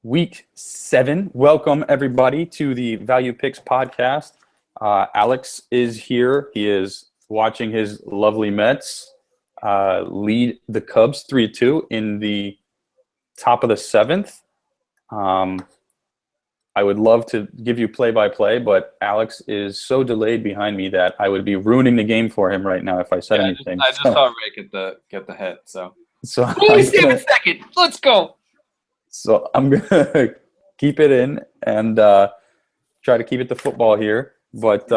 Week 7. Welcome, everybody, to the Value Picks podcast. Alex is here. He is watching his lovely Mets lead the Cubs 3-2 in the top of the 7th. I would love to give you play-by-play, but Alex is so delayed behind me that I would be ruining the game for him right now if I said anything. I just saw Ray get the hit. So Only 7 seconds. Let's go. So I'm going to keep it in and try to keep it to football here. But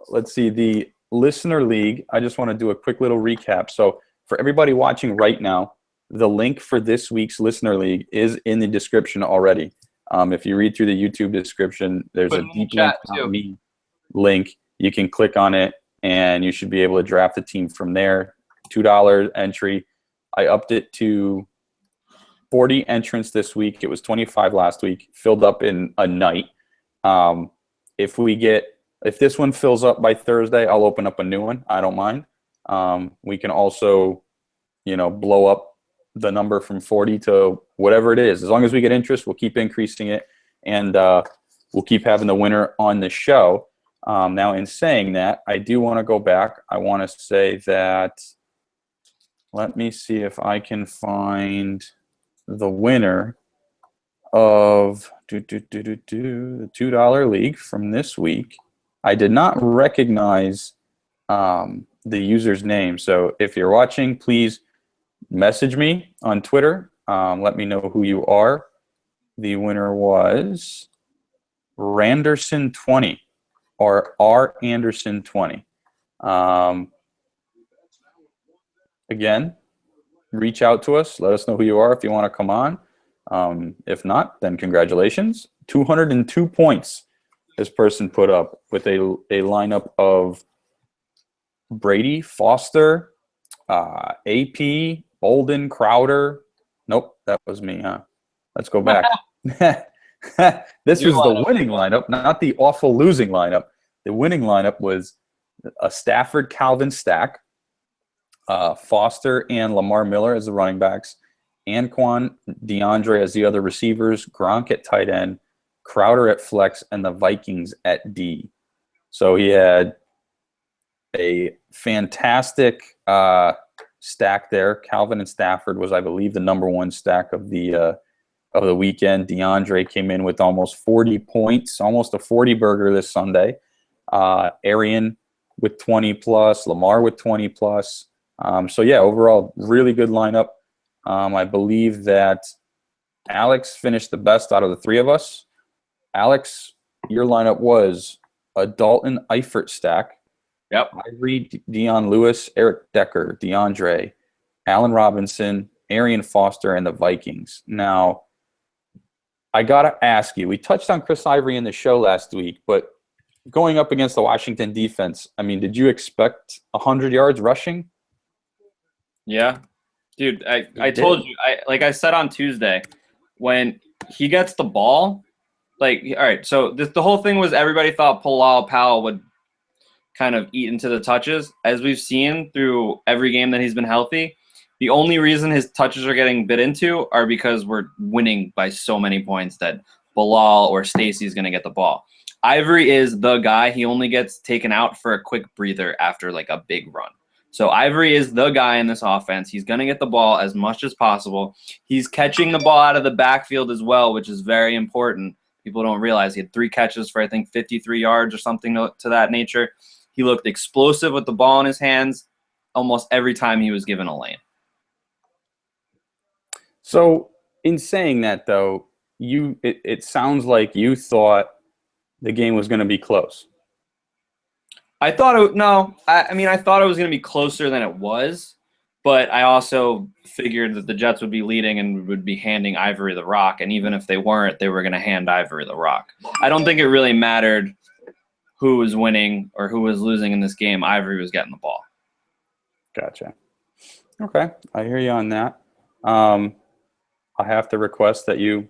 let's see, the Listener League, I just want to do a quick little recap. So for everybody watching right now, the link for this week's Listener League is in the description already. If you read through the YouTube description, there's a deep link. You can click on it, and you should be able to draft the team from there. $2 entry. I upped it to 40 entrants this week. It was 25 last week, filled up in a night. If this one fills up by Thursday, I'll open up a new one. I don't mind. We can also, blow up the number from 40 to whatever it is. As long as we get interest, we'll keep increasing it, and we'll keep having the winner on the show. Now, in saying that, I do want to go back. I want to say that, let me see if I can find the winner of the $2 league from this week. I did not recognize the user's name. So if you're watching, please message me on Twitter. Let me know who you are. The winner was Randerson20 or R Anderson20. Again, reach out to us. Let us know who you are if you want to come on. If not, then congratulations. 202 points this person put up with a lineup of Brady, Foster, AP, Bolden, Crowder. Nope, that was me, huh? Let's go back. This was the winning lineup, not the awful losing lineup. The winning lineup was a Stafford Calvin stack, Foster and Lamar Miller as the running backs, Anquan, DeAndre as the other receivers, Gronk at tight end, Crowder at flex, and the Vikings at D. So he had a fantastic stack there. Calvin and Stafford was, I believe, the number one stack of the weekend. DeAndre came in with almost 40 points, almost a 40 burger this Sunday. Arian with 20 plus, Lamar with 20 plus. So yeah, overall, really good lineup. I believe that Alex finished the best out of the three of us. Alex, your lineup was a Dalton Eifert stack. Yep. Ivory, Dion Lewis, Eric Decker, DeAndre, Allen Robinson, Arian Foster, and the Vikings. Now, I got to ask you, we touched on Chris Ivory in the show last week, but going up against the Washington defense, I mean, did you expect 100 yards rushing? Yeah. Dude, I told you, like I said on Tuesday, when he gets the ball, all right, so the whole thing was everybody thought Powell would kind of eat into the touches. As we've seen through every game that he's been healthy, the only reason his touches are getting bit into are because we're winning by so many points that Bilal or Stacy is going to get the ball. Ivory is the guy. He only gets taken out for a quick breather after like a big run. So Ivory is the guy in this offense. He's going to get the ball as much as possible. He's catching the ball out of the backfield as well, which is very important. People don't realize he had 3 catches for, I think, 53 yards or something to that nature. He looked explosive with the ball in his hands almost every time he was given a lane. So in saying that, though, it sounds like you thought the game was going to be close. I thought it was going to be closer than it was, but I also figured that the Jets would be leading and would be handing Ivory the rock, and even if they weren't, they were going to hand Ivory the rock. I don't think it really mattered who was winning or who was losing in this game. Ivory was getting the ball. Gotcha. Okay, I hear you on that. I have to request that you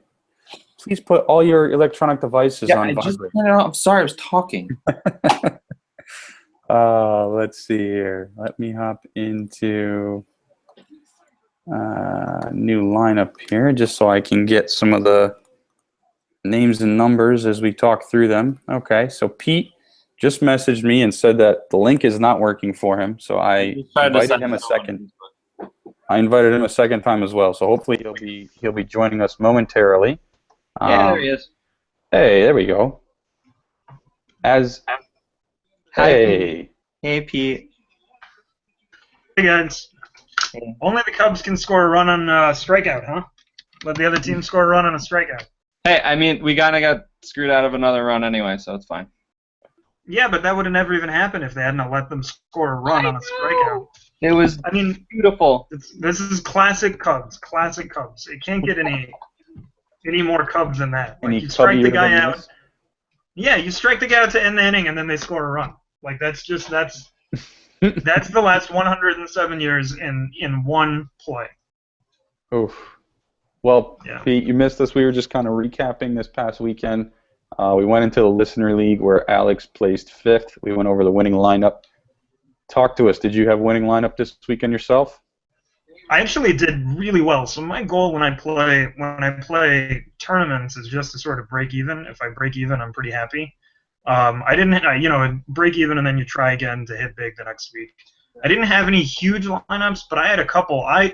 please put all your electronic devices on vibrate. I'm sorry, I was talking. Let's see here. Let me hop into new lineup here just so I can get some of the names and numbers as we talk through them. Okay, so Pete just messaged me and said that the link is not working for him, so I invited him a second. I invited him a second time as well, so hopefully he'll be joining us momentarily. Yeah, there he is. Hey, there we go. Hey, Pete. Hey guys. Only the Cubs can score a run on a strikeout, huh? Let the other team score a run on a strikeout. Hey, I mean, we kind of got screwed out of another run anyway, so it's fine. Yeah, but that would have never even happened if they hadn't let them score a run on a strikeout. It was, I mean, beautiful. This is classic Cubs. Classic Cubs. It can't get any more Cubs than that. Like, you strike the guy out. Yeah, you strike the guy out to end the inning, and then they score a run. Like, that's that's the last 107 years in one play. Oof. Well, Yeah. Pete, you missed us. We were just kind of recapping this past weekend. We went into the listener league where Alex placed 5th. We went over the winning lineup. Talk to us. Did you have winning lineup this weekend yourself? I actually did really well. So my goal when I play tournaments is just to sort of break even. If I break even, I'm pretty happy. Break even and then you try again to hit big the next week. I didn't have any huge lineups, but I had a couple. I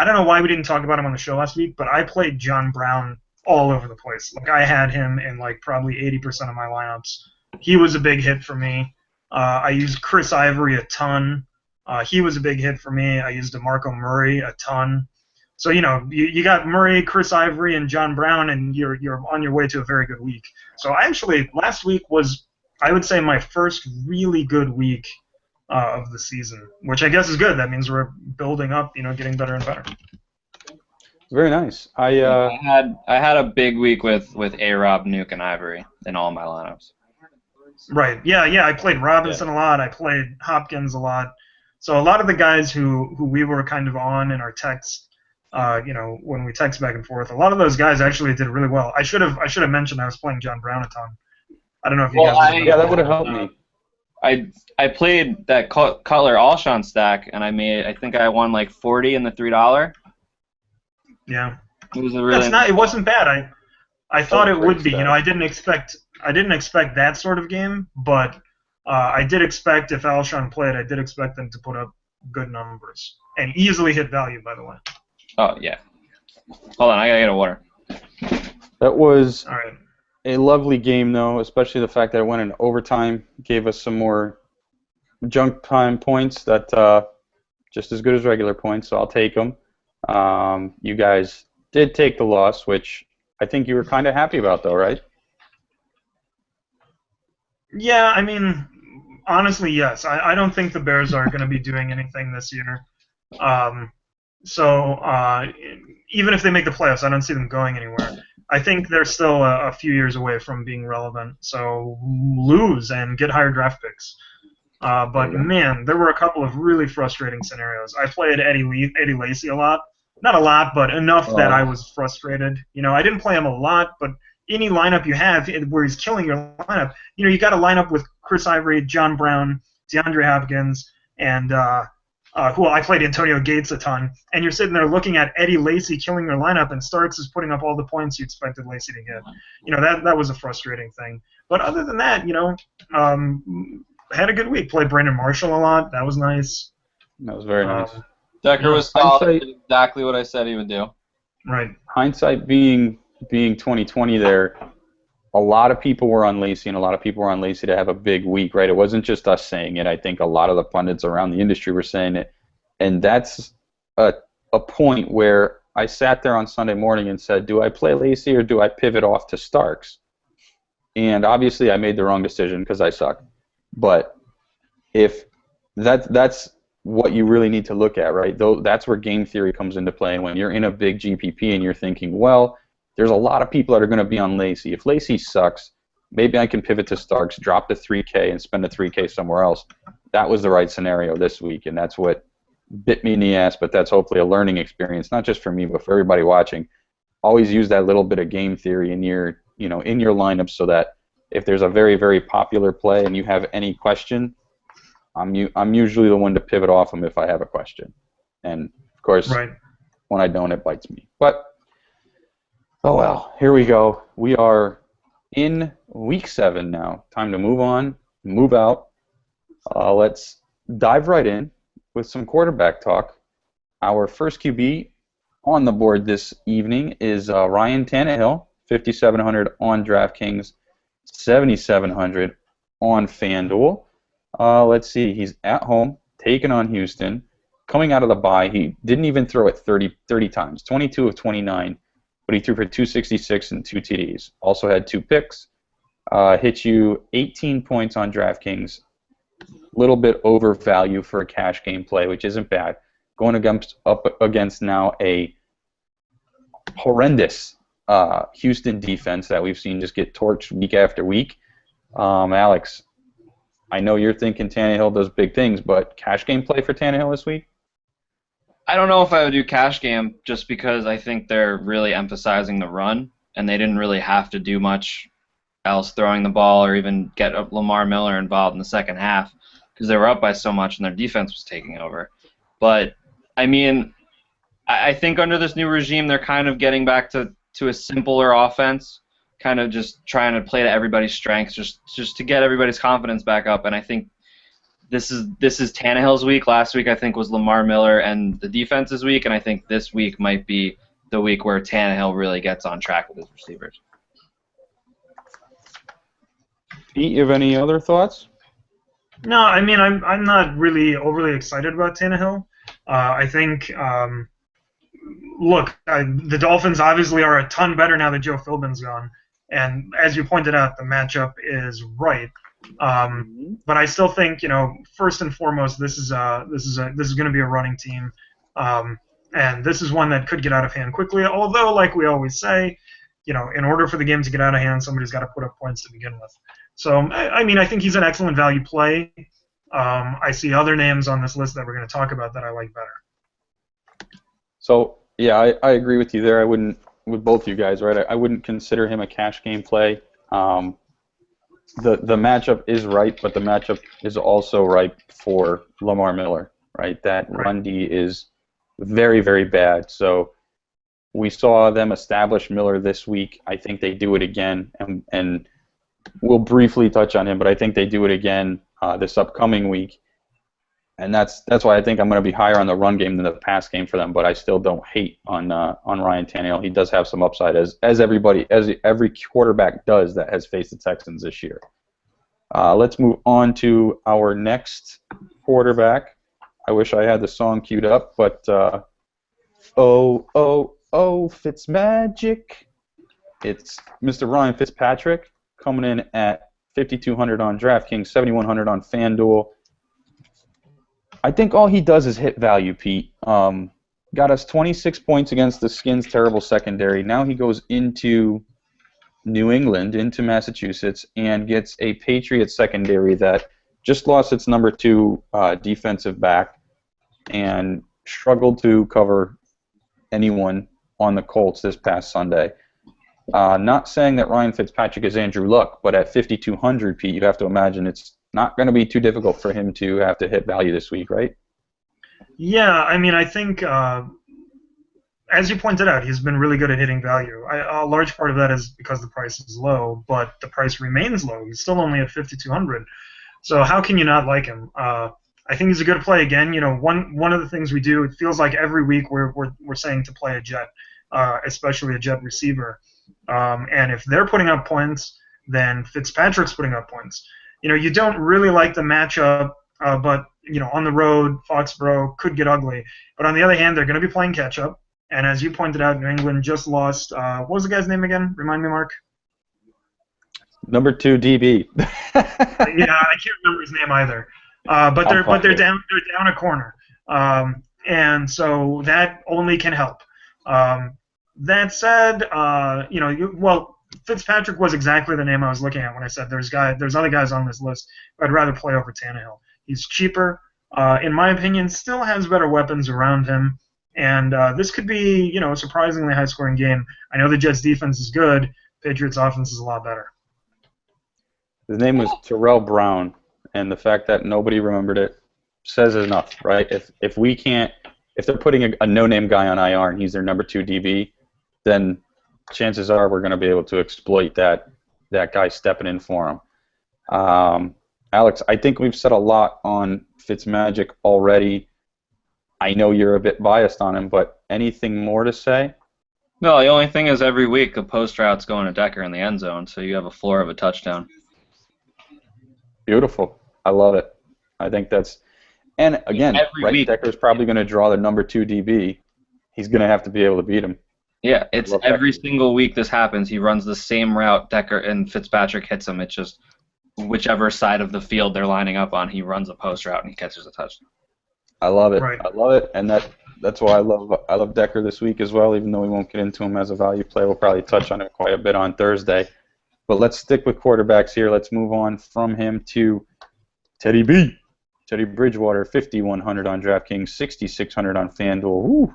don't know why we didn't talk about him on the show last week, but I played John Brown all over the place. Like, I had him in like probably 80% of my lineups. He was a big hit for me. I used Chris Ivory a ton. He was a big hit for me. I used DeMarco Murray a ton. So, you got Murray, Chris Ivory, and John Brown, and you're on your way to a very good week. So last week was, I would say, my first really good week of the season, which I guess is good. That means we're building up, getting better and better. Very nice. I had a big week with A-Rob, Nuke, and Ivory in all my lineups. Right. Yeah. I played Robinson a lot. I played Hopkins a lot. So a lot of the guys who we were kind of on in our text, when we text back and forth, a lot of those guys actually did really well. I should have mentioned I was playing John Brown a ton. I don't know if you guys. Yeah, that would have helped me. I played that Cutler Alshon stack, and I think I won like 40 in the $3. Yeah. It was a really. It wasn't bad. I thought it would be. I didn't expect that sort of game, but I did expect if Alshon played, I did expect them to put up good numbers and easily hit value. By the way. Oh yeah. Hold on, I gotta get a water. That was all right. A lovely game, though, especially the fact that it went in overtime, gave us some more junk time points that just as good as regular points, so I'll take them. You guys did take the loss, which I think you were kind of happy about, though, right? Yeah, I mean, honestly, yes. I don't think the Bears are going to be doing anything this year. So even if they make the playoffs, I don't see them going anywhere. I think they're still a few years away from being relevant. So lose and get higher draft picks. But man, there were a couple of really frustrating scenarios. I played Eddie Lacy a lot. Not a lot, but enough that I was frustrated. I didn't play him a lot, but any lineup you have where he's killing your lineup, you got to line up with Chris Ivory, John Brown, DeAndre Hopkins, and who I played Antonio Gates a ton. And you're sitting there looking at Eddie Lacy killing your lineup, and Starks is putting up all the points you expected Lacy to get. That was a frustrating thing. But other than that, had a good week. Played Brandon Marshall a lot. That was nice. That was very nice. Decker was solid. Did exactly what I said he would do. Right. Hindsight being 2020 there, a lot of people were on Lacy, and a lot of people were on Lacy to have a big week, right? It wasn't just us saying it. I think a lot of the pundits around the industry were saying it. And that's a point where I sat there on Sunday morning and said, do I play Lacy or do I pivot off to Starks? And obviously I made the wrong decision because I suck. But if that's what you really need to look at, right? That's where game theory comes into play. And when you're in a big GPP and you're thinking, well, there's a lot of people that are going to be on Lacy. If Lacy sucks, maybe I can pivot to Starks, drop the 3K, and spend the 3K somewhere else. That was the right scenario this week, and that's what bit me in the ass, but that's hopefully a learning experience, not just for me, but for everybody watching. Always use that little bit of game theory in your lineup so that if there's a very, very popular play and you have any question, I'm usually the one to pivot off them if I have a question. And, of course, when I don't, it bites me. But Oh, well, here we go. We are in week 7 now. Time to move on, move out. Let's dive right in with some quarterback talk. Our first QB on the board this evening is Ryan Tannehill, 5,700 on DraftKings, 7,700 on FanDuel. Let's see. He's at home, taking on Houston. Coming out of the bye, he didn't even throw it 30 times, 22 of 29, but he threw for 266 and 2 TDs. Also had 2 picks. Hit you 18 points on DraftKings. A little bit over value for a cash game play, which isn't bad. Going up against now a horrendous Houston defense that we've seen just get torched week after week. Alex, I know you're thinking Tannehill does big things, but cash game play for Tannehill this week? I don't know if I would do cash game just because I think they're really emphasizing the run, and they didn't really have to do much else throwing the ball or even get Lamar Miller involved in the second half because they were up by so much and their defense was taking over. But, I mean, I think under this new regime they're kind of getting back to a simpler offense, kind of just trying to play to everybody's strengths, just to get everybody's confidence back up. And I think this is Tannehill's week. Last week I think was Lamar Miller and the defense's week, and I think this week might be the week where Tannehill really gets on track with his receivers. Pete, you have any other thoughts? No, I mean I'm not really overly excited about Tannehill. I think the Dolphins obviously are a ton better now that Joe Philbin's gone, and as you pointed out, the matchup is right. But I still think, first and foremost, this is going to be a running team, and this is one that could get out of hand quickly. Although, like we always say, in order for the game to get out of hand, somebody's got to put up points to begin with. So, I mean, I think he's an excellent value play. I see other names on this list that we're going to talk about that I like better. So, yeah, I agree with you there. I wouldn't, with both you guys, right? I wouldn't consider him a cash game play. The matchup is right, but the matchup is also right for Lamar Miller, right? That run D is very, very bad. So we saw them establish Miller this week. I think they do it again, and we'll briefly touch on him, but I think they do it again this upcoming week. And that's why I think I'm going to be higher on the run game than the pass game for them. But I still don't hate on Ryan Tannehill. He does have some upside, as every quarterback does that has faced the Texans this year. Let's move on to our next quarterback. I wish I had the song queued up, but oh Fitzmagic. It's Mr. Ryan Fitzpatrick coming in at 5,200 on DraftKings, 7,100 on FanDuel. I think all he does is hit value, Pete. Got us 26 points against the Skins' terrible secondary. Now he goes into New England, into Massachusetts, and gets a Patriots secondary that just lost its number 2 defensive back and struggled to cover anyone on the Colts this past Sunday. Not saying that Ryan Fitzpatrick is Andrew Luck, but at 5,200, Pete, you have to imagine it's not going to be too difficult for him to have to hit value this week, right? Yeah, I mean, I think, as you pointed out, he's been really good at hitting value. A large part of that is because the price is low, but the price remains low. He's still only at 5,200. So how can you not like him? I think he's a good play again. One of the things we do, it feels like every week we're saying to play a Jet, especially a Jet receiver. And if they're putting up points, then Fitzpatrick's putting up points. You don't really like the matchup, but on the road, Foxborough could get ugly. But on the other hand, they're going to be playing catch-up. And as you pointed out, New England just lost. What was the guy's name again? Remind me, Mark. Number 2 DB. Yeah, I can't remember his name either. But they're down a corner, and so that only can help. That said, Fitzpatrick was exactly the name I was looking at when I said there's other guys on this list who I'd rather play over Tannehill. He's cheaper, in my opinion, still has better weapons around him, and this could be a surprisingly high-scoring game. I know the Jets' defense is good. Patriots' offense is a lot better. His name was Terrell Brown, and the fact that nobody remembered it says enough, right? If they're putting a no-name guy on IR and he's their number 2 DB, then chances are we're going to be able to exploit that guy stepping in for him. Alex, I think we've said a lot on Fitzmagic already. I know you're a bit biased on him, but anything more to say? No, the only thing is every week a post route's going to Decker in the end zone, so you have a floor of a touchdown. Beautiful. I love it. I think that's – and, again, right, Decker's probably going to draw the number 2 DB. He's going to have to be able to beat him. Yeah, it's every single week this happens. He runs the same route, Decker, and Fitzpatrick hits him. It's just whichever side of the field they're lining up on, he runs a post route and he catches a touchdown. I love it. Right. I love it, and that's why I love Decker this week as well, even though we won't get into him as a value play. We'll probably touch on him quite a bit on Thursday. But let's stick with quarterbacks here. Let's move on from him to Teddy B. Teddy Bridgewater, 5,100 on DraftKings, 6,600 on FanDuel. Woo.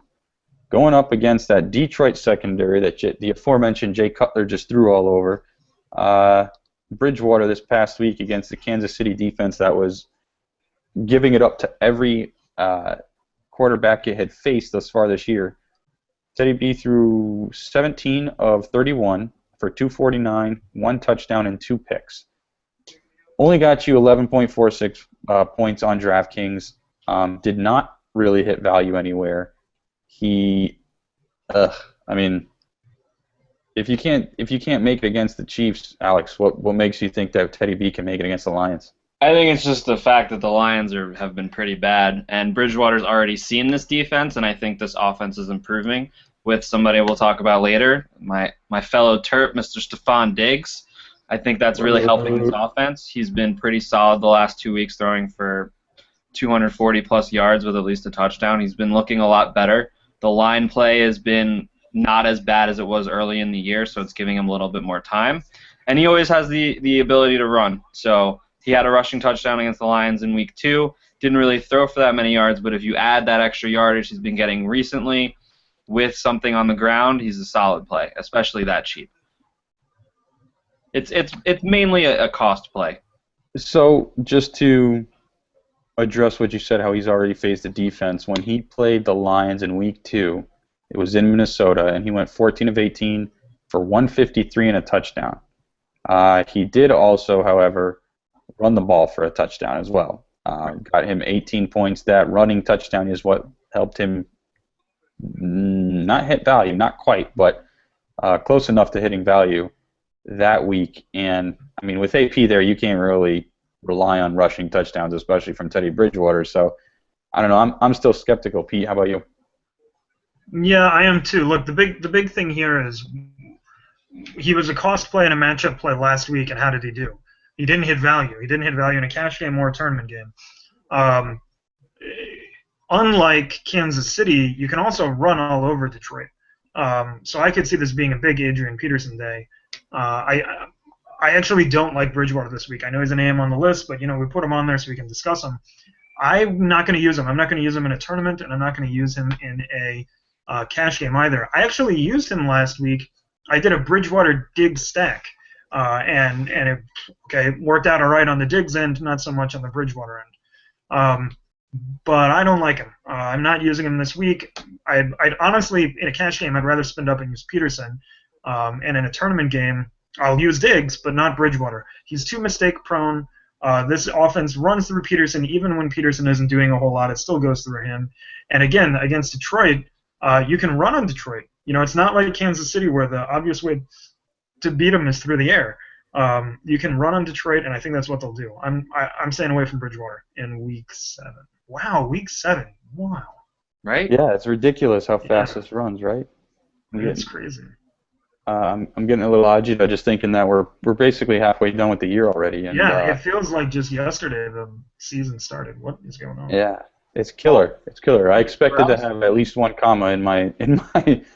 Going up against that Detroit secondary that the aforementioned Jay Cutler just threw all over. Bridgewater this past week against the Kansas City defense that was giving it up to every quarterback it had faced thus far this year. Teddy B threw 17 of 31 for 249, 1 touchdown, and 2 picks. Only got you 11.46 points on DraftKings. Did not really hit value anywhere. I mean, if you can't make it against the Chiefs, Alex, what makes you think that Teddy B can make it against the Lions? I think it's just the fact that the Lions have been pretty bad, and Bridgewater's already seen this defense, and I think this offense is improving with somebody we'll talk about later, my fellow Terp, Mr. Stefon Diggs. I think that's really helping this offense. He's been pretty solid the last 2 weeks, throwing for 240-plus yards with at least a touchdown. He's been looking a lot better. The line play has been not as bad as it was early in the year, so it's giving him a little bit more time. And he always has the ability to run. So he had a rushing touchdown against the Lions in Week 2. Didn't really throw for that many yards, but if you add that extra yardage he's been getting recently with something on the ground, he's a solid play, especially that cheap. It's mainly a cost play. So just to address what you said, how he's already faced the defense. When he played the Lions in Week 2, it was in Minnesota, and he went 14 of 18 for 153 and a touchdown. He did also, however, run the ball for a touchdown as well. Got him 18 points. That running touchdown is what helped him not hit value, not quite, but close enough to hitting value that week. And, I mean, with AP there, you can't really rely on rushing touchdowns, especially from Teddy Bridgewater. So, I don't know. I'm still skeptical. Pete, how about you? Yeah, I am too. Look, the big thing here is he was a cost play and a matchup play last week, and how did he do? He didn't hit value. He didn't hit value in a cash game or a tournament game. Unlike Kansas City, you can also run all over Detroit. So I could see this being a big Adrian Peterson day. I actually don't like Bridgewater this week. I know he's an AM on the list, but we put him on there so we can discuss him. I'm not going to use him. I'm not going to use him in a tournament, and I'm not going to use him in a cash game either. I actually used him last week. I did a Bridgewater Diggs stack, and it worked out all right on the Diggs end, not so much on the Bridgewater end. But I don't like him. I'm not using him this week. I'd honestly, in a cash game, I'd rather spend up and use Peterson. And in a tournament game, I'll use Diggs, but not Bridgewater. He's too mistake-prone. This offense runs through Peterson. Even when Peterson isn't doing a whole lot, it still goes through him. And again, against Detroit, you can run on Detroit. It's not like Kansas City where the obvious way to beat them is through the air. You can run on Detroit, and I think that's what they'll do. I'm staying away from Bridgewater in Week 7. Wow, Week 7. Wow. Right? Yeah, it's ridiculous how fast this runs, right? It's crazy. I'm getting a little agita just thinking that we're basically halfway done with the year already. And, it feels like just yesterday the season started. What is going on? Yeah, it's killer. It's killer. I expected to have at least one comma in my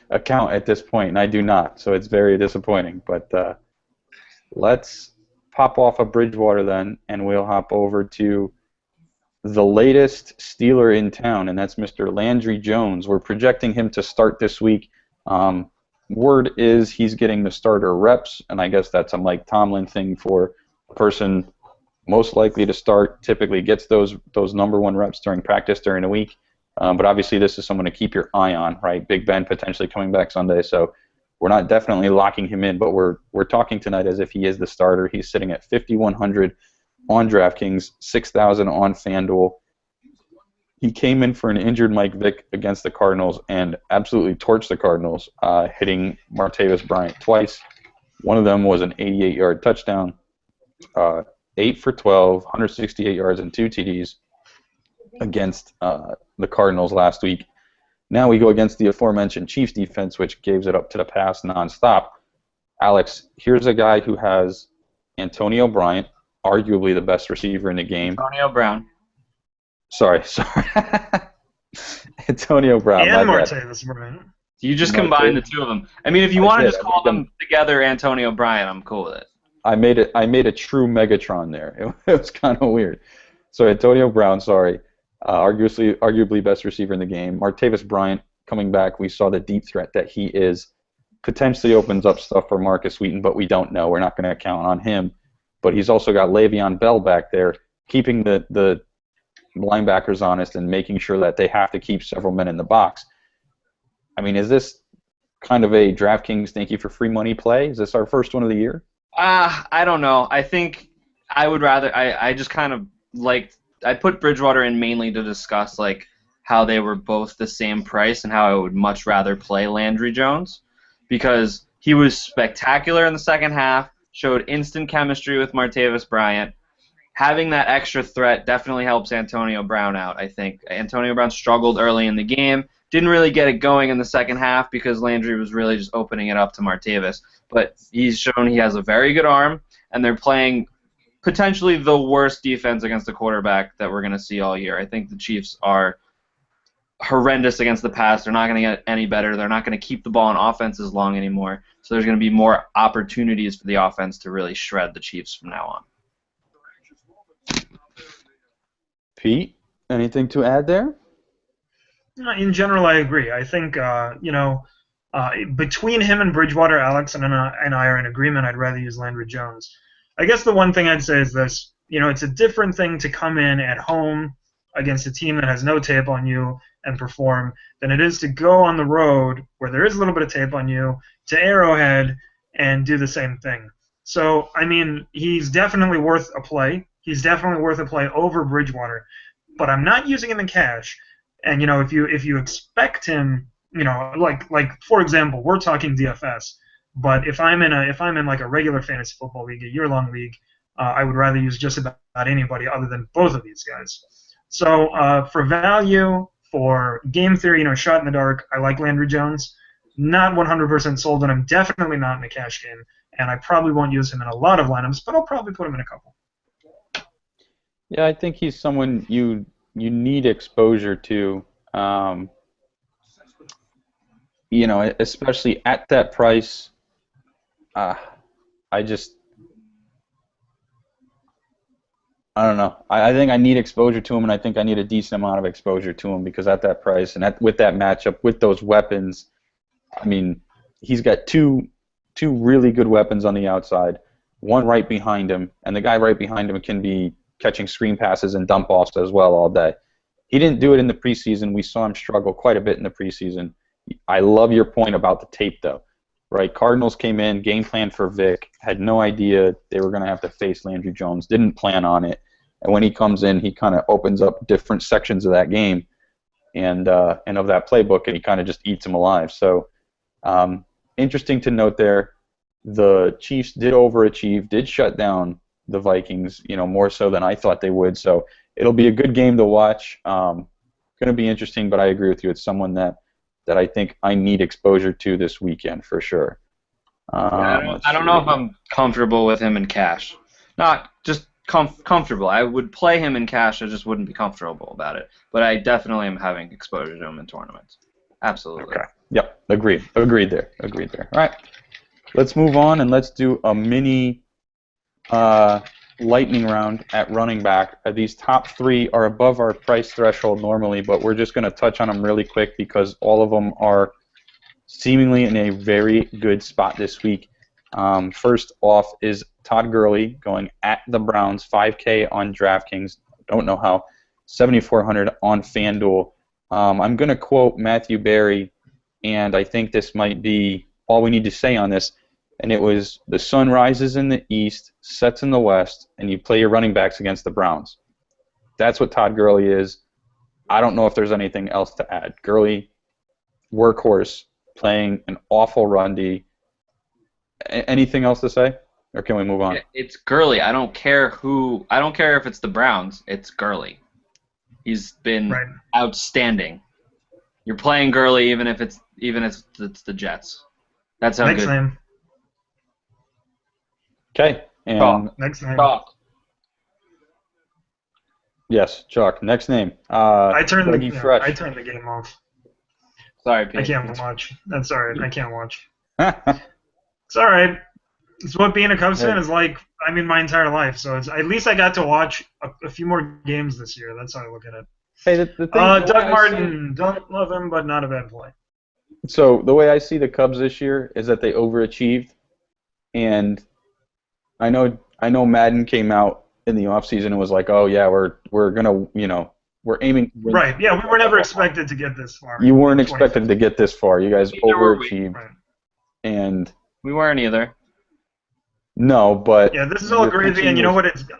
account at this point, and I do not. So it's very disappointing. But let's pop off of Bridgewater then, and we'll hop over to the latest Steeler in town, and that's Mr. Landry Jones. We're projecting him to start this week. Word is he's getting the starter reps, and I guess that's a Mike Tomlin thing for a person most likely to start, typically gets those number one reps during practice during the week. But obviously this is someone to keep your eye on, right? Big Ben potentially coming back Sunday, so We're not definitely locking him in, but we're talking tonight as if he is the starter. He's sitting at 5,100 on DraftKings, 6,000 on FanDuel. He came in for an injured Mike Vick against the Cardinals and absolutely torched the Cardinals, hitting Martavis Bryant twice. One of them was an 88-yard touchdown, 8 for 12, 168 yards and 2 TDs against the Cardinals last week. Now we go against the aforementioned Chiefs defense, which gives it up to the pass nonstop. Alex, here's a guy who has Antonio Bryant, arguably the best receiver in the game. Antonio Brown. Sorry. Antonio Brown. And Martavis Bryant. You just combined the two of them. I mean, if you want to just call them together Antonio Bryant, I'm cool with it. I made a true Megatron there. It was kind of weird. So Antonio Brown, sorry. Arguably best receiver in the game. Martavis Bryant coming back. We saw the deep threat that he is. Potentially opens up stuff for Marcus Wheaton, but we don't know. We're not going to count on him. But he's also got Le'Veon Bell back there, keeping the linebackers honest and making sure that they have to keep several men in the box. I mean, is this kind of a DraftKings thank you for free money play? Is this our first one of the year? I don't know. I think I would rather. I just kind of liked. I put Bridgewater in mainly to discuss like how they were both the same price and how I would much rather play Landry Jones because he was spectacular in the second half, showed instant chemistry with Martavis Bryant. Having that extra threat definitely helps Antonio Brown out, I think. Antonio Brown struggled early in the game, didn't really get it going in the second half because Landry was really just opening it up to Martavis. But he's shown he has a very good arm, and they're playing potentially the worst defense against a quarterback that we're going to see all year. I think the Chiefs are horrendous against the pass. They're not going to get any better. They're not going to keep the ball in offenses long anymore. So there's going to be more opportunities for the offense to really shred the Chiefs from now on. Pete, anything to add there? In general, I agree. I think, between him and Bridgewater, Alex and I are in agreement. I'd rather use Landry Jones. I guess the one thing I'd say is this. It's a different thing to come in at home against a team that has no tape on you and perform than it is to go on the road where there is a little bit of tape on you to Arrowhead and do the same thing. So, I mean, he's definitely worth a play. He's definitely worth a play over Bridgewater. But I'm not using him in cash. And, if you expect him, like for example, we're talking DFS. But if I'm in like a regular fantasy football league, a year-long league, I would rather use just about anybody other than both of these guys. So for value, for game theory, shot in the dark, I like Landry Jones. Not 100% sold on him. Definitely not in a cash game. And I probably won't use him in a lot of lineups, but I'll probably put him in a couple. Yeah, I think he's someone you need exposure to. Especially at that price. I don't know. I think I need exposure to him, and I think I need a decent amount of exposure to him because at that price and with that matchup, with those weapons, I mean, he's got two really good weapons on the outside, one right behind him, and the guy right behind him can be catching screen passes and dump offs as well all day. He didn't do it in the preseason. We saw him struggle quite a bit in the preseason. I love your point about the tape, though. Right, Cardinals came in, game plan for Vic, had no idea they were going to have to face Landry Jones, didn't plan on it, and when he comes in, he kind of opens up different sections of that game and of that playbook, and he kind of just eats them alive. So, interesting to note there, the Chiefs did overachieve, did shut down the Vikings, more so than I thought they would. So it'll be a good game to watch. Going to be interesting, but I agree with you. It's someone that I think I need exposure to this weekend for sure. I don't know if I'm comfortable with him in cash. Not just comfortable. I would play him in cash. I just wouldn't be comfortable about it. But I definitely am having exposure to him in tournaments. Absolutely. Okay. Yep. Agreed there. All right. Let's move on and let's do a mini lightning round at running back. These top three are above our price threshold normally, but we're just going to touch on them really quick because all of them are seemingly in a very good spot this week. First off is Todd Gurley going at the Browns, 5K on DraftKings. Don't know how. 7,400 on FanDuel. I'm going to quote Matthew Berry, and I think this might be all we need to say on this, and it was the sun rises in the east, sets in the west, and you play your running backs against the Browns. That's what Todd Gurley is. I don't know if there's anything else to add. Gurley, workhorse, playing an awful run D. Anything else to say, or can we move on? It's Gurley. I don't care if it's the Browns. It's Gurley. He's been outstanding. You're playing Gurley even if it's the Jets. That's how Next good. name. Okay. And Next name. Chalk. yes, Chuck. Next name. I turned Fresh. the game off. Sorry, Pete. I can't watch. That's all right. I can't watch. It's all right. It's what being a Cubs fan is like. I mean, my entire life. So it's at least I got to watch a few more games this year. That's how I look at it. Hey, the thing, Doug Martin, don't love him, but not a bad play. So the way I see the Cubs this year is that they overachieved, and I know Madden came out in the offseason and was like, oh yeah, we're gonna we're aiming. Right. Yeah, we were never expected to get this far. You weren't expected to get this far. You guys Neither were we. overachieved, Right. and We weren't either. no, but Yeah, this is all your gravy, pitching and you know was- what?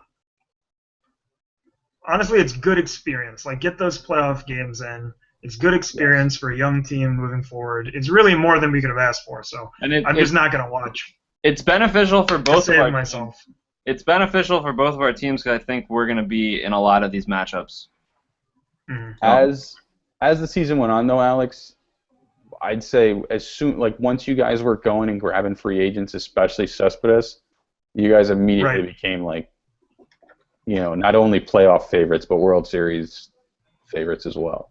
Honestly, it's good experience. Like, get those playoff games in. It's good experience for a young team moving forward. It's really more than we could have asked for. So And I'm just not gonna watch. it's beneficial for both of Save our myself. teams. It's beneficial for both of our teams because I think we're going to be in a lot of these matchups. Mhm. As the season went on, though, Alex, I'd say once you guys were going and grabbing free agents, especially Cespedes, you guys immediately became not only playoff favorites but World Series favorites as well.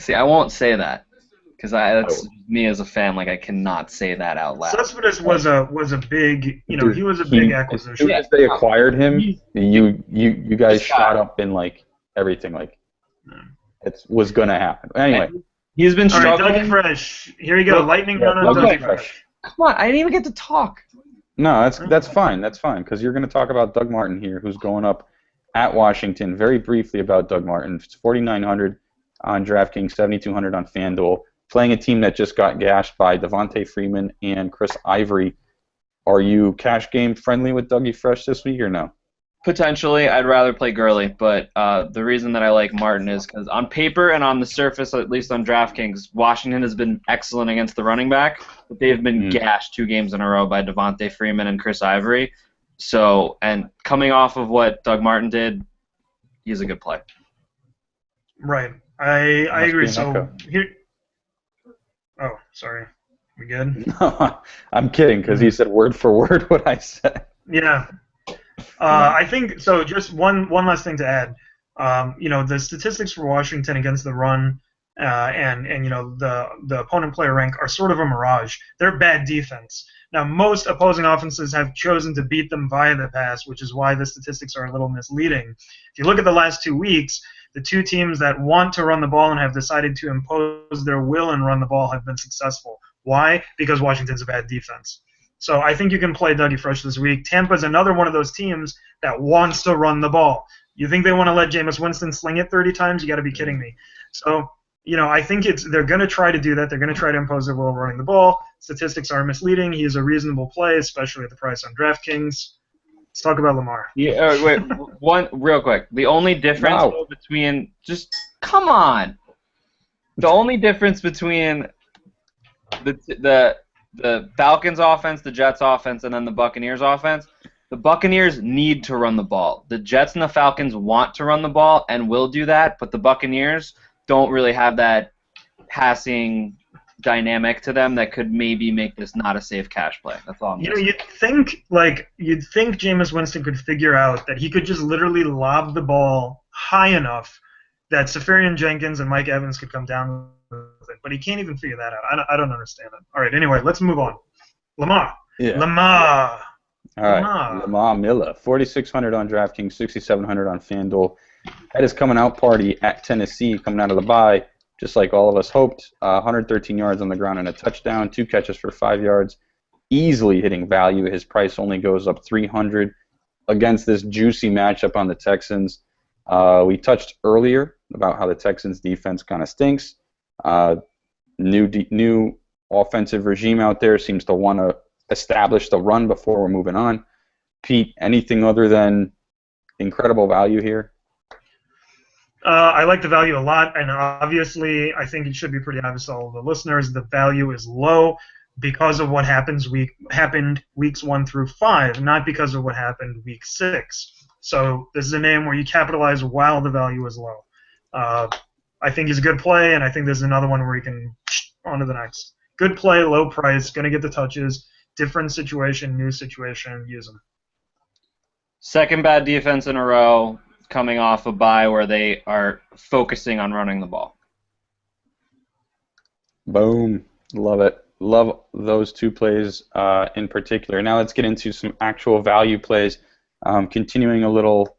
See, I won't say that because that's me as a fan. Like, I cannot say that out loud. Cespedes was a big, Dude, he was a big As acquisition. soon as they acquired him, you guys This shot guy. up in everything. It was gonna happen. Anyway, He's been All right, struggling. Dougie Fresh. Here you go. Lightning round on Dougie Dougie Fresh. Fresh. Come on, I didn't even get to talk. no, that's fine. That's fine because you're gonna talk about Doug Martin here, who's going up at Washington. Very briefly about Doug Martin. It's 4,900 on DraftKings, 7,200 on FanDuel. Playing a team that just got gashed by Devontae Freeman and Chris Ivory. Are you cash game friendly with Dougie Fresh this week or no? Potentially, I'd rather play Gurley, but the reason that I like Martin is because on paper and on the surface, at least on DraftKings, Washington has been excellent against the running back, but they've been gashed 2 games in a row by Devontae Freeman and Chris Ivory. So, and coming off of what Doug Martin did, he's a good play. Right. I Must agree. be an So echo. here. Oh, sorry. We good? I'm kidding because he said word for word what I said. Yeah. I think so. Just one last thing to add. The statistics for Washington against the run and the opponent player rank are sort of a mirage. They're bad defense. Now, most opposing offenses have chosen to beat them via the pass, which is why the statistics are a little misleading. If you look at the last 2 weeks, the 2 teams that want to run the ball and have decided to impose their will and run the ball have been successful. Why? Because Washington's a bad defense. So I think you can play Dougie Fresh this week. Tampa's another one of those teams that wants to run the ball. You think they want to let Jameis Winston sling it 30 times? You got to be kidding me. So, I think they're going to try to do that. They're going to try to impose their will running the ball. Statistics are misleading. He is a reasonable play, especially at the price on DraftKings. Let's talk about Lamar. Yeah, wait, one real quick. The only difference Wow. between come on. The only difference between the Falcons offense, the Jets offense, and then the Buccaneers offense, the Buccaneers need to run the ball. The Jets and the Falcons want to run the ball and will do that, but the Buccaneers don't really have that passing dynamic to them that could maybe make this not a safe cash play. That's all I'm saying. You'd think Jameis Winston could figure out that he could just literally lob the ball high enough that Sefarian-Jenkins and Mike Evans could come down with it, but he can't even figure that out. I don't understand it. All right, anyway, let's move on. Lamar. Yeah. Lamar. All right. Lamar Miller, 4,600 on DraftKings, 6,700 on FanDuel. At his coming out party at Tennessee, coming out of the bye, just like all of us hoped. 113 yards on the ground and a touchdown, 2 catches for 5 yards. Easily hitting value. His price only goes up 300 against this juicy matchup on the Texans. We touched earlier about how the Texans defense kind of stinks. New offensive regime out there seems to want to establish the run before we're moving on. Pete, anything other than incredible value here? I like the value a lot, and obviously I think it should be pretty obvious to all of the listeners. The value is low because of what happened weeks 1 through 5, not because of what happened week 6. So this is a name where you capitalize while the value is low. I think he's a good play, and I think there's another one where you can on to the next. Good play, low price, going to get the touches, different situation, new situation, use him. Second bad defense in a row, coming off a bye where they are focusing on running the ball. Boom. Love it. Love those two plays in particular. Now let's get into some actual value plays. Continuing a little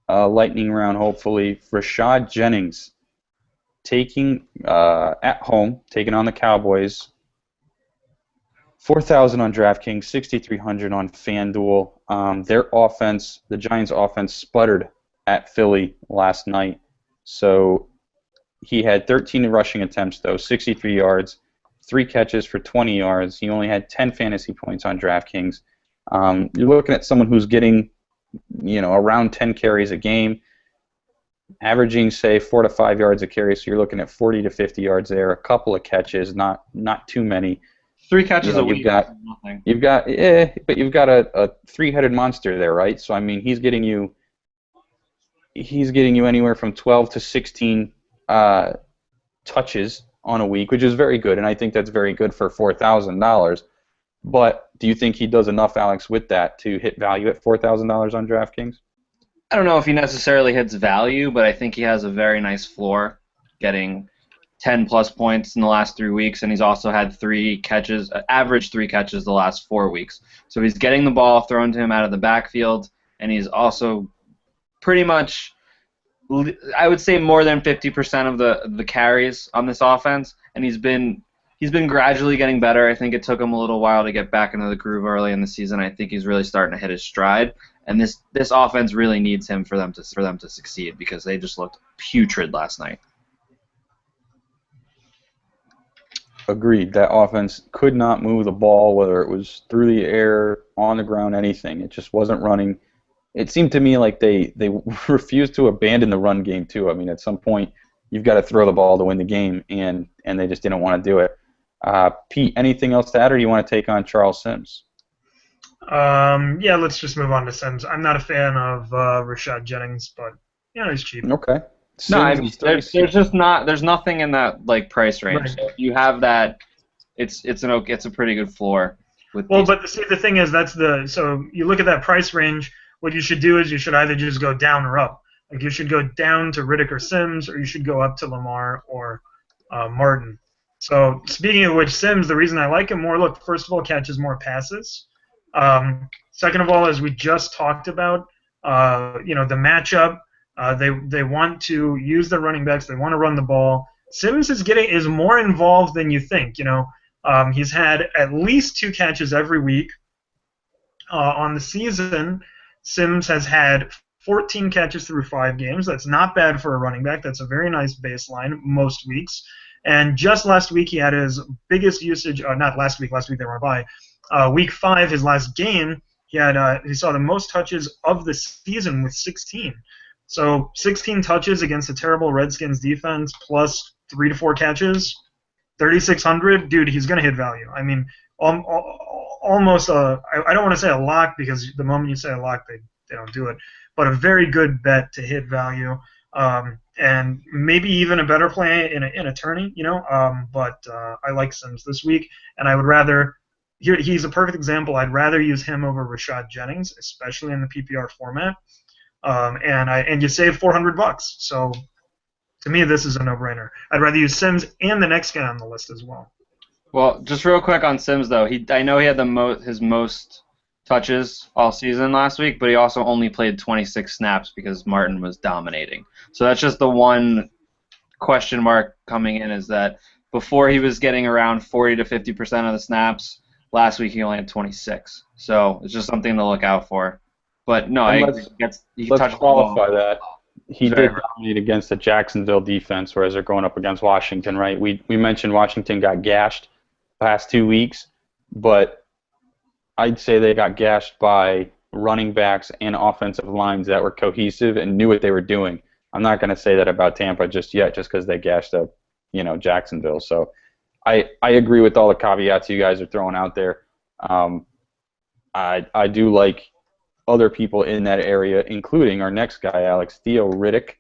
lightning round, hopefully. Rashad Jennings taking at home, taking on the Cowboys. 4,000 on DraftKings, 6,300 on FanDuel. Their offense, the Giants' offense, sputtered at Philly last night. So he had 13 rushing attempts, though, 63 yards, 3 catches for 20 yards. He only had 10 fantasy points on DraftKings. You're looking at someone who's getting, around 10 carries a game, averaging, say, 4 to 5 yards a carry. So you're looking at 40 to 50 yards there, a couple of catches, not too many. 3 catches a week. You've got a 3-headed monster there, right? So I mean, he's getting you anywhere from 12 to 16 touches on a week, which is very good, and I think that's very good for $4,000. But do you think he does enough, Alex, with that to hit value at $4,000 on DraftKings? I don't know if he necessarily hits value, but I think he has a very nice floor, getting 10-plus points in the last 3 weeks, and he's also had 3 catches, average 3 catches the last 4 weeks. So he's getting the ball thrown to him out of the backfield, and he's also pretty much, I would say, more than 50% of the carries on this offense, and he's been gradually getting better. I think it took him a little while to get back into the groove early in the season. I think he's really starting to hit his stride, and this offense really needs him for them to succeed, because they just looked putrid last night. Agreed. That offense could not move the ball, whether it was through the air, on the ground, anything. It just wasn't running. It seemed to me like they refused to abandon the run game, too. I mean, at some point, you've got to throw the ball to win the game, and they just didn't want to do it. Pete, anything else to add, or do you want to take on Charles Sims? Yeah, let's just move on to Sims. I'm not a fan of Rashad Jennings, but he's cheap. Okay. No, I mean, there's nothing in that price range. Right. So if you have that, it's a pretty good floor. But see, the thing is, so you look at that price range. What you should do is you should either just go down or up. Like, you should go down to Riddick or Sims, or you should go up to Lamar or Martin. So speaking of which, Sims, the reason I like him more, look, first of all, catches more passes. Second of all, as we just talked about, the matchup. They want to use their running backs. They want to run the ball. Sims is more involved than you think. He's had at least 2 catches every week on the season. Sims has had 14 catches through 5 games. That's not bad for a running back. That's a very nice baseline most weeks. And just last week he had his biggest usage. Not last week. Last week they were by. Week 5, his last game, he saw the most touches of the season with 16. So 16 touches against a terrible Redskins defense, plus 3 to 4 catches, 3,600. Dude, he's gonna hit value. I mean, almost I don't want to say a lock, because the moment you say a lock, they don't do it. But a very good bet to hit value, and maybe even a better play in a tourney. But I like Sims this week, and I would rather. He's a perfect example. I'd rather use him over Rashad Jennings, especially in the PPR format. And you save $400. So to me, this is a no-brainer. I'd rather use Sims and the next guy on the list as well. Well, just real quick on Sims, though, I know he had his most touches all season last week, but he also only played 26 snaps because Martin was dominating. So that's just the one question mark coming in, is that before he was getting around 40 to 50% of the snaps. Last week he only had 26. So it's just something to look out for. But no, let's qualify that. He did dominate against the Jacksonville defense, whereas they're going up against Washington, right? We mentioned Washington got gashed past 2 weeks, but I'd say they got gashed by running backs and offensive lines that were cohesive and knew what they were doing. I'm not going to say that about Tampa just yet, just because they gashed up, Jacksonville. So I agree with all the caveats you guys are throwing out there. I do like other people in that area, including our next guy, Alex, Theo Riddick,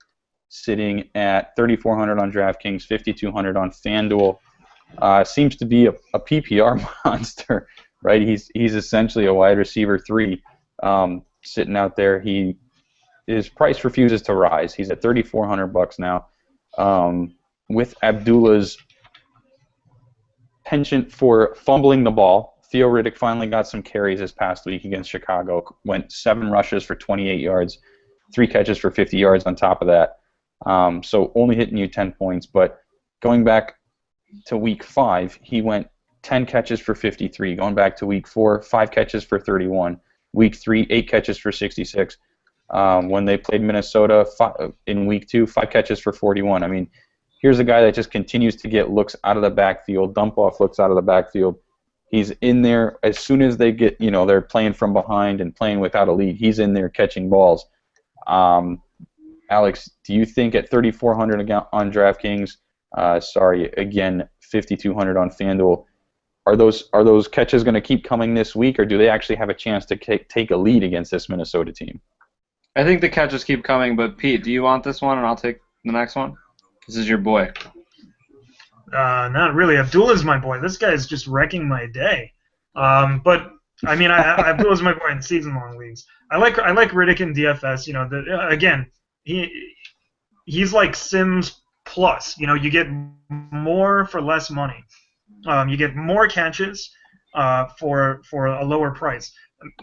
sitting at 3,400 on DraftKings, 5,200 on FanDuel. Seems to be a PPR monster, right? He's essentially a wide receiver 3 sitting out there. His price refuses to rise. He's at $3,400 now. With Abdullah's penchant for fumbling the ball, Theo Riddick finally got some carries this past week against Chicago. Went 7 rushes for 28 yards, 3 catches for 50 yards on top of that. So only hitting you 10 points. But going back to week 5, he went 10 catches for 53. Going back to week 4, 5 catches for 31. Week 3, 8 catches for 66. When they played Minnesota in week 2, 5 catches for 41. I mean, here's a guy that just continues to get looks out of the backfield, dump off looks out of the backfield. He's in there as soon as they get, they're playing from behind and playing without a lead. He's in there catching balls. Alex, do you think at 3,400 on DraftKings, again, 5,200 on FanDuel, are those catches going to keep coming this week, or do they actually have a chance to take a lead against this Minnesota team? I think the catches keep coming, but Pete, do you want this one, and I'll take the next one? This is your boy. Not really. Abdullah's my boy. This guy is just wrecking my day. But I mean, Abdullah's my boy in season-long leagues. I like Riddick in DFS. Again, he's like Sims plus. You get more for less money. You get more catches for a lower price.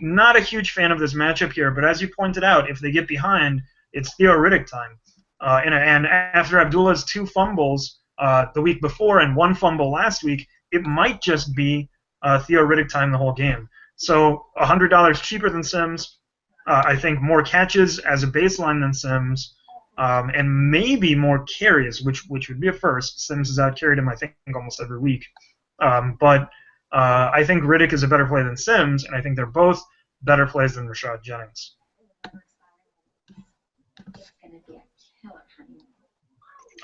Not a huge fan of this matchup here, but as you pointed out, if they get behind, it's Theo Riddick time. And after Abdullah's 2 fumbles the week before and 1 fumble last week, it might just be Theo Riddick time the whole game. So $100 cheaper than Sims. I think more catches as a baseline than Sims, and maybe more carries, which would be a first. Sims has out-carried him, I think, almost every week. But I think Riddick is a better play than Sims, and I think they're both better plays than Rashad Jennings.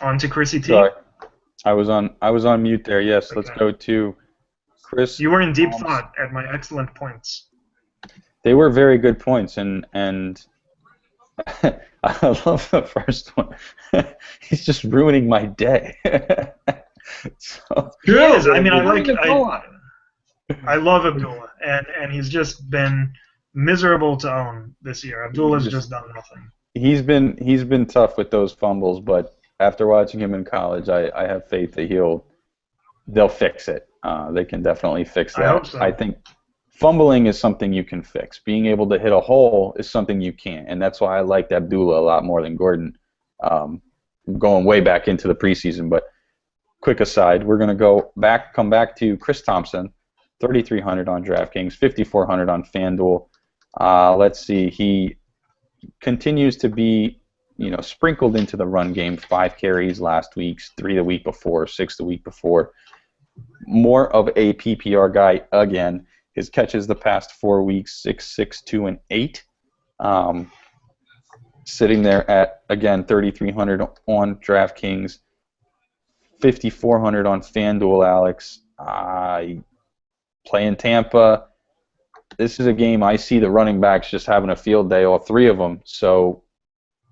On to Chrissy T. Sorry. I was on mute there. Yes, okay. Let's go to Chris. You were in deep thought at my excellent points. They were very good points, and I love the first one. He's just ruining my day. He is. I mean, I love Abdullah, and he's just been miserable to own this year. Abdullah's just done nothing. He's been tough with those fumbles, but after watching him in college, I have faith that they'll fix it. They can definitely fix that. I hope so. I think fumbling is something you can fix. Being able to hit a hole is something you can't, and that's why I liked Abdullah a lot more than Gordon, going way back into the preseason. But quick aside, we're going to come back to Chris Thompson, 3,300 on DraftKings, 5,400 on FanDuel. Let's see, he continues to be sprinkled into the run game. 5 carries last week, 3 the week before, 6 the week before. More of a PPR guy again. His catches the past 4 weeks, 6, 6, 2, and 8. Sitting there at, again, 3,300 on DraftKings, 5,400 on FanDuel, Alex. Playing Tampa. This is a game I see the running backs just having a field day, all 3 of them. So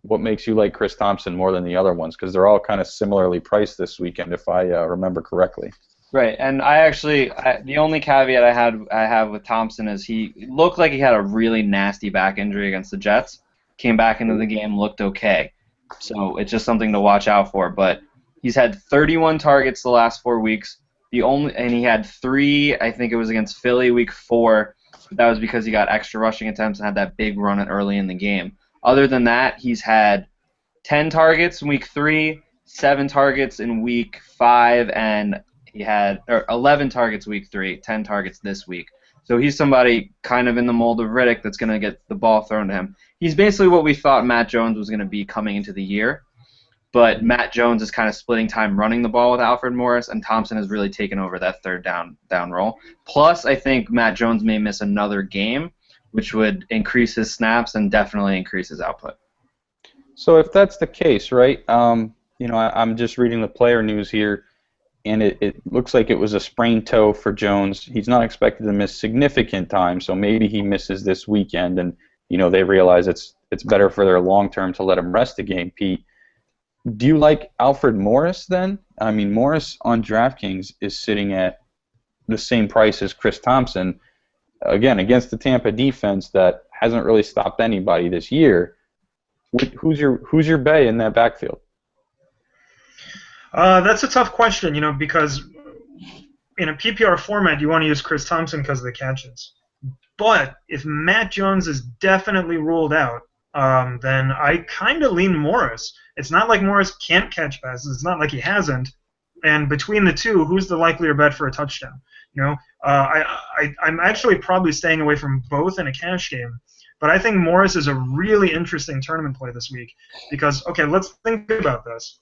what makes you like Chris Thompson more than the other ones? Because they're all kind of similarly priced this weekend, if I remember correctly. Right, and the only caveat I have with Thompson is he looked like he had a really nasty back injury against the Jets. Came back into the game, looked okay. So it's just something to watch out for. But he's had 31 targets the last 4 weeks. And he had 3, I think it was against Philly week 4. But that was because he got extra rushing attempts and had that big run early in the game. Other than that, he's had 10 targets in week 3, 7 targets in week 5, and he had 11 targets week 3, 10 targets this week. So he's somebody kind of in the mold of Riddick that's going to get the ball thrown to him. He's basically what we thought Matt Jones was going to be coming into the year. but Matt Jones is kind of splitting time running the ball with Alfred Morris, and Thompson has really taken over that third down role. Plus, I think Matt Jones may miss another game, which would increase his snaps and definitely increase his output. So if that's the case, right, I'm just reading the player news here, and it looks like it was a sprained toe for Jones. He's not expected to miss significant time, so maybe he misses this weekend, and they realize it's better for their long term to let him rest a game. Pete, do you like Alfred Morris then? I mean, Morris on DraftKings is sitting at the same price as Chris Thompson, again against the Tampa defense that hasn't really stopped anybody this year. Who's your bay in that backfield? That's a tough question, because in a PPR format, you want to use Chris Thompson because of the catches. But if Matt Jones is definitely ruled out, then I kind of lean Morris. It's not like Morris can't catch passes. It's not like he hasn't. And between the two, who's the likelier bet for a touchdown? I'm actually probably staying away from both in a cash game. But I think Morris is a really interesting tournament play this week because, okay, let's think about this.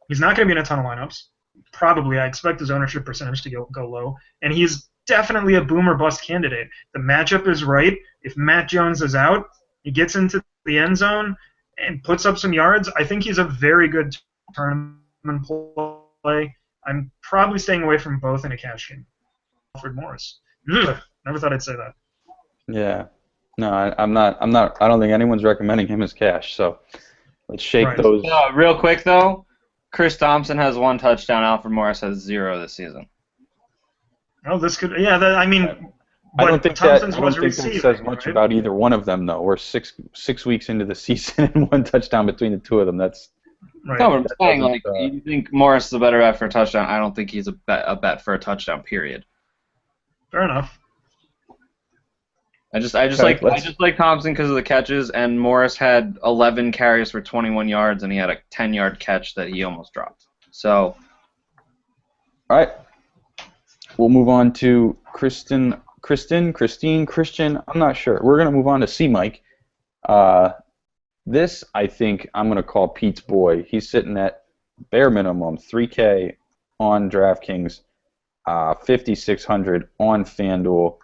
He's not going to be in a ton of lineups. Probably, I expect his ownership percentage to go low. And he's definitely a boom or bust candidate. The matchup is right. If Matt Jones is out, he gets into the end zone and puts up some yards. I think he's a very good tournament play. I'm probably staying away from both in a cash game. Alfred Morris. Ugh, never thought I'd say that. Yeah. No, I'm not. I don't think anyone's recommending him as cash. So let's shake those. Real quick though, Chris Thompson has 1 touchdown. Alfred Morris has 0 this season. Oh, this could. Yeah, I mean. I don't think Thompson's that says much about either one of them, though. We're six weeks into the season and 1 touchdown between the two of them. That's right. No, I'm saying you think Morris is a better bet for a touchdown. I don't think he's a bet for a touchdown. Period. Fair enough. I just like Thompson because of the catches, and Morris had 11 carries for 21 yards, and he had a 10-yard catch that he almost dropped. So, all right, we'll move on to Christian. I'm not sure. We're gonna move on to C Mike. This I think I'm gonna call Pete's boy. He's sitting at bare minimum $3K on DraftKings, 5,600 on FanDuel.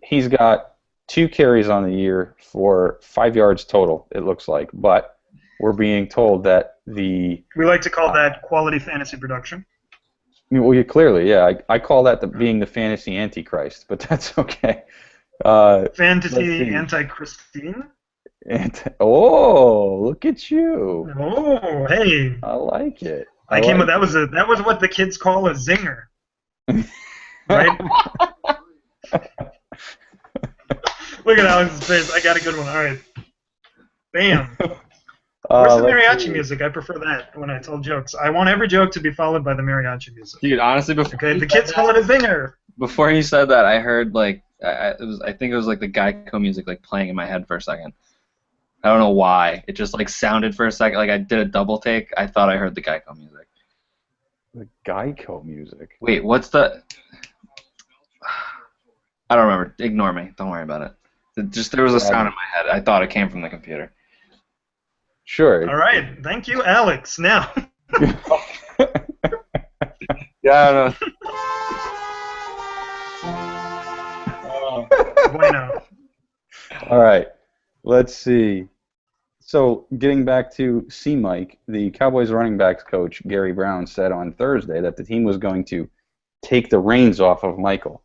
He's got 2 carries on the year for 5 yards total, it looks like. But we're being told that we like to call that quality fantasy production. Well, clearly, yeah. I call that being the fantasy antichrist, but that's okay. Fantasy anti-Christine? Oh, look at you. Oh, hey. I like it. That was what the kids call a zinger. Right? Look at Alex's face. I got a good one. All right. Bam. Where's the mariachi music? I prefer that when I tell jokes. I want every joke to be followed by the mariachi music. Dude, honestly, okay, the kids call it a zinger. Before you said that, I heard I think it was like the Geico music playing in my head for a second. I don't know why. It just sounded for a second. I did a double take. I thought I heard the Geico music. The Geico music. Wait, what's the? I don't remember. Ignore me. Don't worry about it. There was a sound in my head. I thought it came from the computer. Sure. All right. Thank you, Alex. Now. Yeah, I don't know. Bueno. All right. Let's see. So, getting back to C Mike, the Cowboys running backs coach, Gary Brown, said on Thursday that the team was going to take the reins off of Michael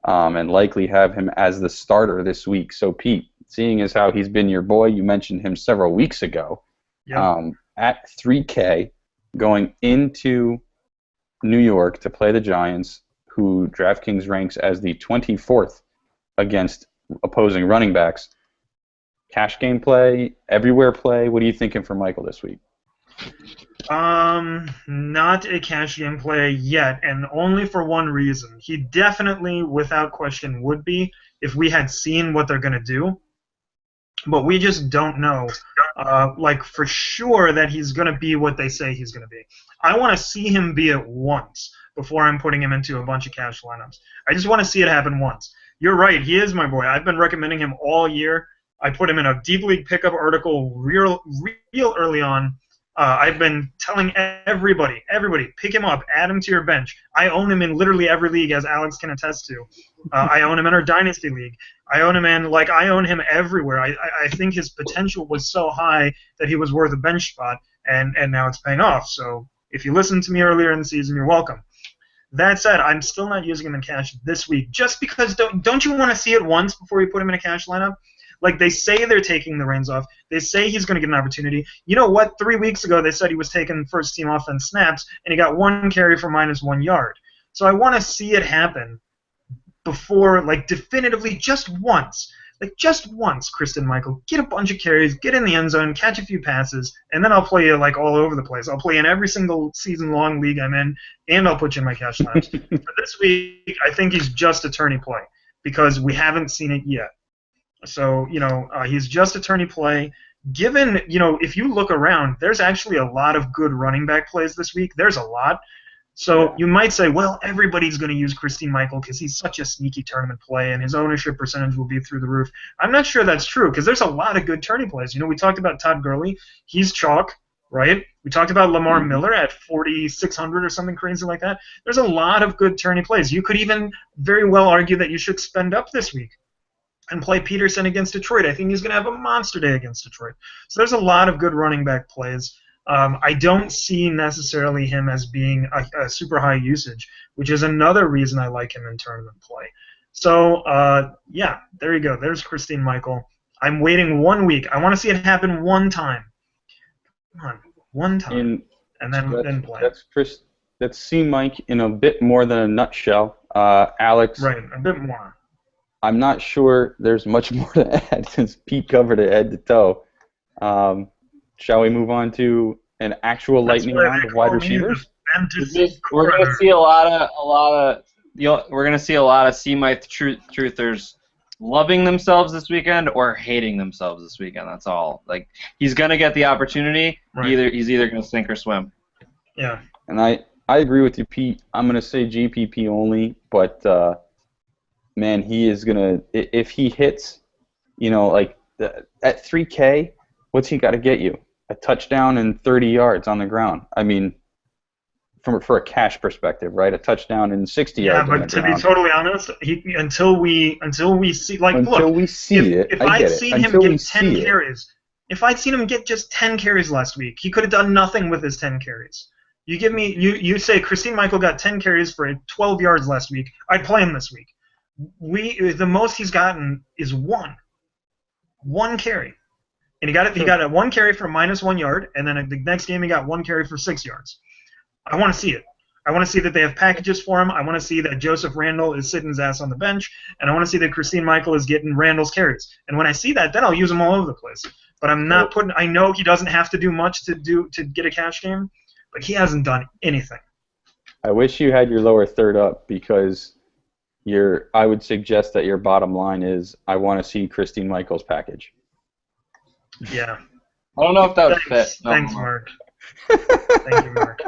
and likely have him as the starter this week. So, Pete, seeing as how he's been your boy, you mentioned him several weeks ago, at 3K, going into New York to play the Giants, who DraftKings ranks as the 24th against opposing running backs. Cash game play, everywhere play. What are you thinking for Michael this week? Not a cash game play yet, and only for one reason. He definitely, without question, would be if we had seen what they're going to do. But we just don't know, for sure that he's going to be what they say he's going to be. I want to see him be it once before I'm putting him into a bunch of cash lineups. I just want to see it happen once. You're right, he is my boy. I've been recommending him all year. I put him in a deep league pickup article real early on. I've been telling everybody, pick him up, add him to your bench. I own him in literally every league, as Alex can attest to. I own him in our Dynasty League. I own him I own him everywhere. I think his potential was so high that he was worth a bench spot, and now it's paying off. So if you listened to me earlier in the season, you're welcome. That said, I'm still not using him in cash this week, just because don't you want to see it once before you put him in a cash lineup? Like, they say they're taking the reins off. They say he's going to get an opportunity. You know what? 3 weeks ago, they said he was taking first-team offense snaps, and he got 1 carry for -1 yard. So I want to see it happen before, like, definitively just once. Like, just once, Christine Michael. Get a bunch of carries, get in the end zone, catch a few passes, and then I'll play you, like, all over the place. I'll play in every single season-long league I'm in, and I'll put you in my cash lineups. For this week, I think he's just a tourney play, because we haven't seen it yet. So, he's just a tourney play. Given, if you look around, there's actually a lot of good running back plays this week. There's a lot. So you might say, well, everybody's going to use Christine Michael because he's such a sneaky tournament play and his ownership percentage will be through the roof. I'm not sure that's true because there's a lot of good tourney plays. We talked about Todd Gurley. He's chalk, right? We talked about Lamar Miller at 4,600 or something crazy like that. There's a lot of good tourney plays. You could even very well argue that you should spend up this week and play Peterson against Detroit. I think he's going to have a monster day against Detroit. So there's a lot of good running back plays. I don't see necessarily him as being a super high usage, which is another reason I like him in tournament play. So, yeah, there you go. There's Christine Michael. I'm waiting 1 week. I want to see it happen one time. Come on, one time. And then play. That's C. Mike in a bit more than a nutshell. Alex. Right, a bit more. I'm not sure there's much more to add since Pete covered it head to toe. Shall we move on to an actual lightning round of wide receivers? We're going to see a lot of we're going to see a lot of C. Mike truthers loving themselves this weekend or hating themselves this weekend. That's all. Like, he's going to get the opportunity. Right. He's either going to sink or swim. Yeah. And I agree with you, Pete. I'm going to say GPP only, but man, he is going to, if he hits, at 3K, what's he got to get you? A touchdown and 30 yards on the ground. I mean, for a cash perspective, right? A touchdown and 60 yards on the ground. Yeah, but to be totally honest, until we see, like, look, if I'd seen him get 10 carries, if I'd seen him get just 10 carries last week, he could have done nothing with his 10 carries. You say Christine Michael got 10 carries for 12 yards last week, I'd play him this week. The most he's gotten is one carry. And he got a 1 carry for -1 yard, and then the next game he got 1 carry for 6 yards. I want to see it. I want to see that they have packages for him. I want to see that Joseph Randall is sitting his ass on the bench, and I want to see that Christine Michael is getting Randall's carries. And when I see that, then I'll use him all over the place. But I'm not putting. I know he doesn't have to do much to get a cash game, but he hasn't done anything. I wish you had your lower third up because I would suggest that your bottom line is I want to see Christine Michael's package. Yeah. I don't know if that would fit. Thanks, Mark. Thank you, Mark.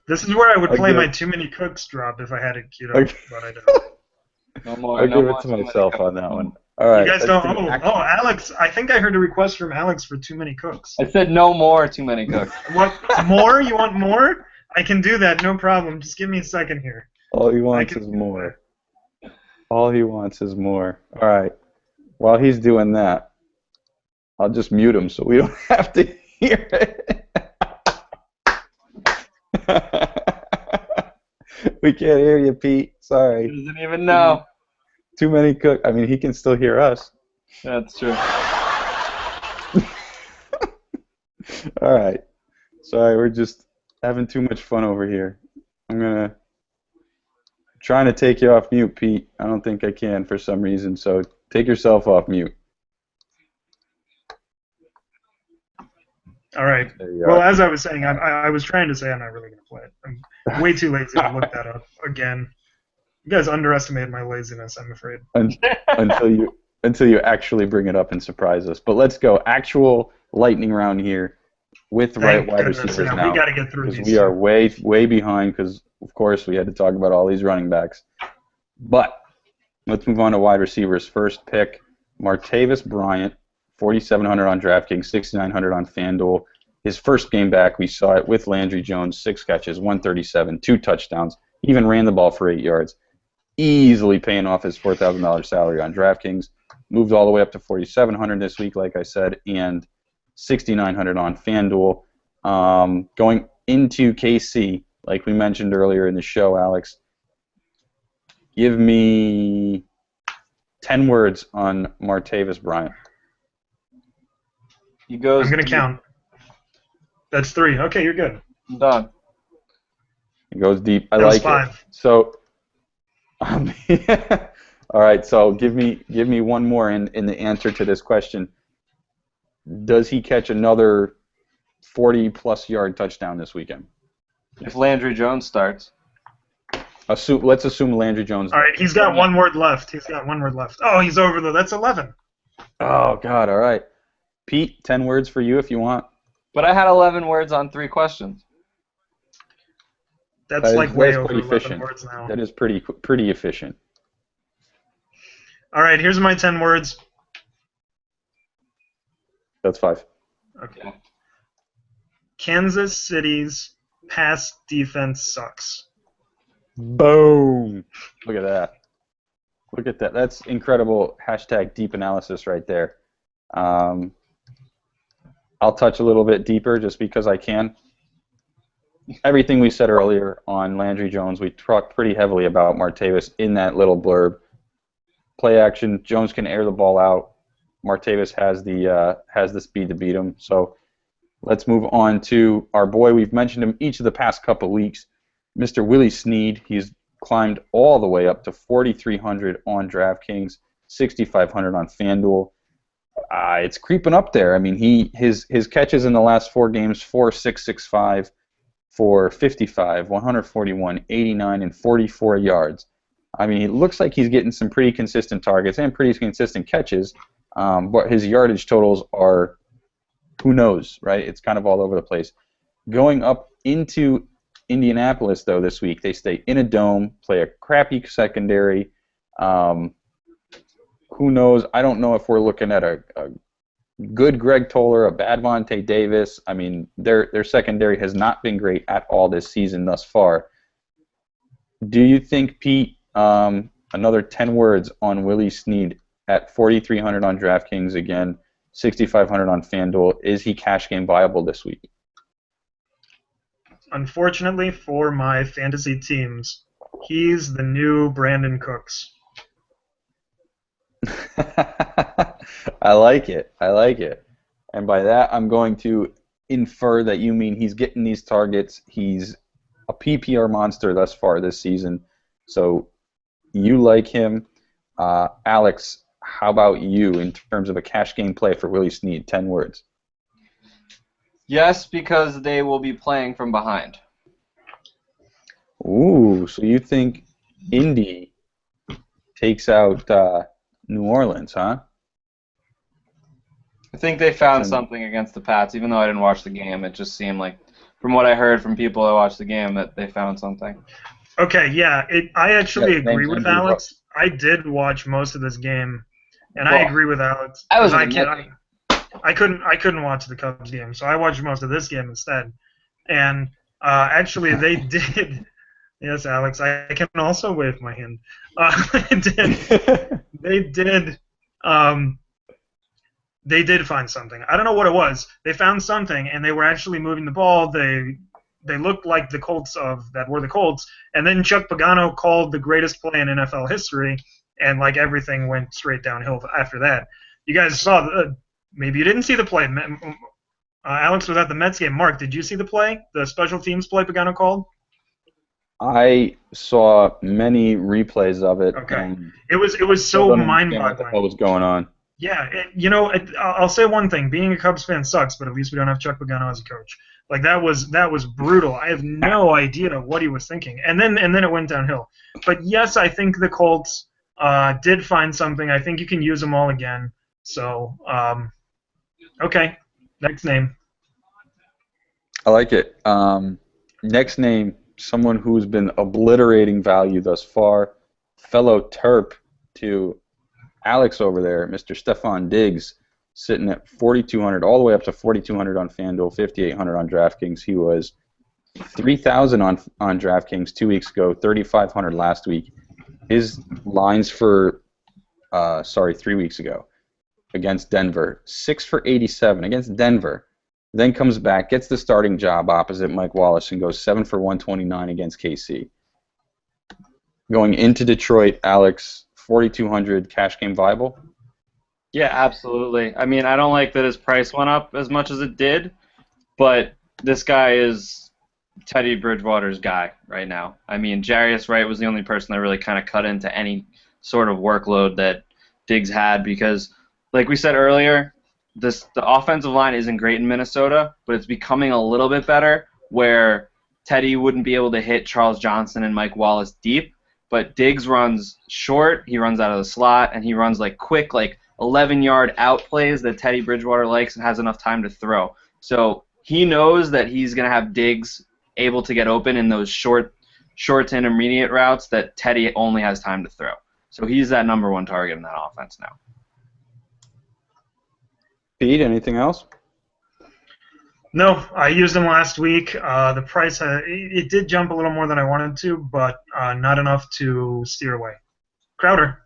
This is where I would play my Too Many Cooks drop if I had it queued up, but I don't. No more. I'll give it to myself on that one. All right. You guys don't. Alex. I think I heard a request from Alex for Too Many Cooks. I said no more Too Many Cooks. What? More? You want more? I can do that. No problem. Just give me a second here. All he wants is more. All he wants is more. All right. While he's doing that, I'll just mute him so we don't have to hear it. We can't hear you, Pete. Sorry. He doesn't even know. Too many cook. I mean, he can still hear us. That's true. All right. Sorry, we're just having too much fun over here. I'm trying to take you off mute, Pete. I don't think I can for some reason, so take yourself off mute. All right. Well, as I was saying, I was trying to say I'm not really going to play it. I'm way too lazy to look that up again. You guys underestimated my laziness, I'm afraid. Until you actually bring it up and surprise us. But let's go. Actual lightning round here with wide receivers now. We got to get through these. We are way behind because, of course, we had to talk about all these running backs. But let's move on to wide receivers. First pick, Martavis Bryant, 4,700 on DraftKings, 6,900 on FanDuel. His first game back, we saw it with Landry Jones, 6 catches, 137, 2 touchdowns, even ran the ball for 8 yards. Easily paying off his $4,000 salary on DraftKings. Moved all the way up to 4,700 this week, like I said, and 6,900 on FanDuel. Going into KC, like we mentioned earlier in the show, Alex, give me 10 words on Martavis Bryant. He goes. I'm going to count. That's 3. Okay, you're good. I'm done. He goes deep. I That was like 5. it. So, all right. So give me one more in the answer to this question. Does he catch another 40-plus yard touchdown this weekend? If Landry Jones starts. Let's assume Landry Jones. All right, he's got 1 word left. Oh, he's over though. That's 11. Oh God! All right, Pete. 10 words for you if you want. But I had 11 words on 3 questions. That's like way over pretty 11 efficient. words now. That is pretty efficient. All right, here's my 10 words. That's 5. Okay. Kansas City's pass defense sucks. Boom! Look at that. Look at that. That's incredible. #deep analysis right there. I'll touch a little bit deeper just because I can. Everything we said earlier on Landry Jones, we talked pretty heavily about Martavis in that little blurb. Play action. Jones can air the ball out. Martavis has the speed to beat him. So let's move on to our boy. We've mentioned him each of the past couple weeks, Mr. Willie Snead. He's climbed all the way up to 4,300 on DraftKings, 6,500 on FanDuel. It's creeping up there. I mean, his catches in the last 4 games, 4, 6, 6, 5, for 55, 141, 89, and 44 yards. I mean, it looks like he's getting some pretty consistent targets and pretty consistent catches, but his yardage totals are, who knows, right? It's kind of all over the place. Going up into Indianapolis, though, this week, they stay in a dome, play a crappy secondary. Who knows? I don't know if we're looking at a good Greg Toller, a bad Vontae Davis. I mean, their secondary has not been great at all this season thus far. Do you think, Pete, another 10 words on Willie Snead at 4,300 on DraftKings again, 6,500 on FanDuel, is he cash game viable this week? Unfortunately for my fantasy teams, he's the new Brandon Cooks. I like it. And by that, I'm going to infer that you mean he's getting these targets. He's a PPR monster thus far this season. So you like him. Alex, how about you in terms of a cash game play for Willie Snead? 10 words. Yes, because they will be playing from behind. Ooh, so you think Indy takes out New Orleans, huh? I think they found something against the Pats, even though I didn't watch the game. It just seemed like, from what I heard from people who watched the game, that they found something. Okay, yeah, I actually agree with Alex. I did watch most of this game, and I agree with Alex. I couldn't watch the Cubs game, so I watched most of this game instead. And actually, they did. Yes, Alex, I can also wave my hand. They did find something. I don't know what it was. They found something, and they were actually moving the ball. They looked like the Colts that were the Colts. And then Chuck Pagano called the greatest play in NFL history, and like everything went straight downhill after that. You guys saw maybe you didn't see the play. Alex was at the Mets game. Mark, did you see the play? The special teams play Pagano called? I saw many replays of it. Okay. It was so mind-boggling. What was going on? Yeah, I'll say one thing. Being a Cubs fan sucks, but at least we don't have Chuck Pagano as a coach. Like that was brutal. I have no idea what he was thinking. And then it went downhill. But yes, I think the Colts did find something. I think you can use them all again. So, okay. Next name. I like it. Next name, someone who's been obliterating value thus far, fellow Terp to Alex over there, Mr. Stefon Diggs, sitting at 4,200 all the way up to 4,200 on FanDuel, 5,800 on DraftKings. He was 3,000 on DraftKings 2 weeks ago, 3,500 last week. His lines for 3 weeks ago against Denver, 6 for 87 against Denver. Then comes back, gets the starting job opposite Mike Wallace, and goes 7 for 129 against KC. Going into Detroit, Alex, 4,200 cash game viable? Yeah, absolutely. I mean, I don't like that his price went up as much as it did, but this guy is Teddy Bridgewater's guy right now. I mean, Jarius Wright was the only person that really kind of cut into any sort of workload that Diggs had because, like we said earlier, the offensive line isn't great in Minnesota, but it's becoming a little bit better where Teddy wouldn't be able to hit Charles Johnson and Mike Wallace deep, but Diggs runs short, he runs out of the slot, and he runs like quick, like 11-yard out plays that Teddy Bridgewater likes and has enough time to throw. So he knows that he's going to have Diggs able to get open in those short to intermediate routes that Teddy only has time to throw. So he's that number one target in that offense now. Pete, anything else? No, I used him last week. The price, it did jump a little more than I wanted to, but not enough to steer away. Crowder.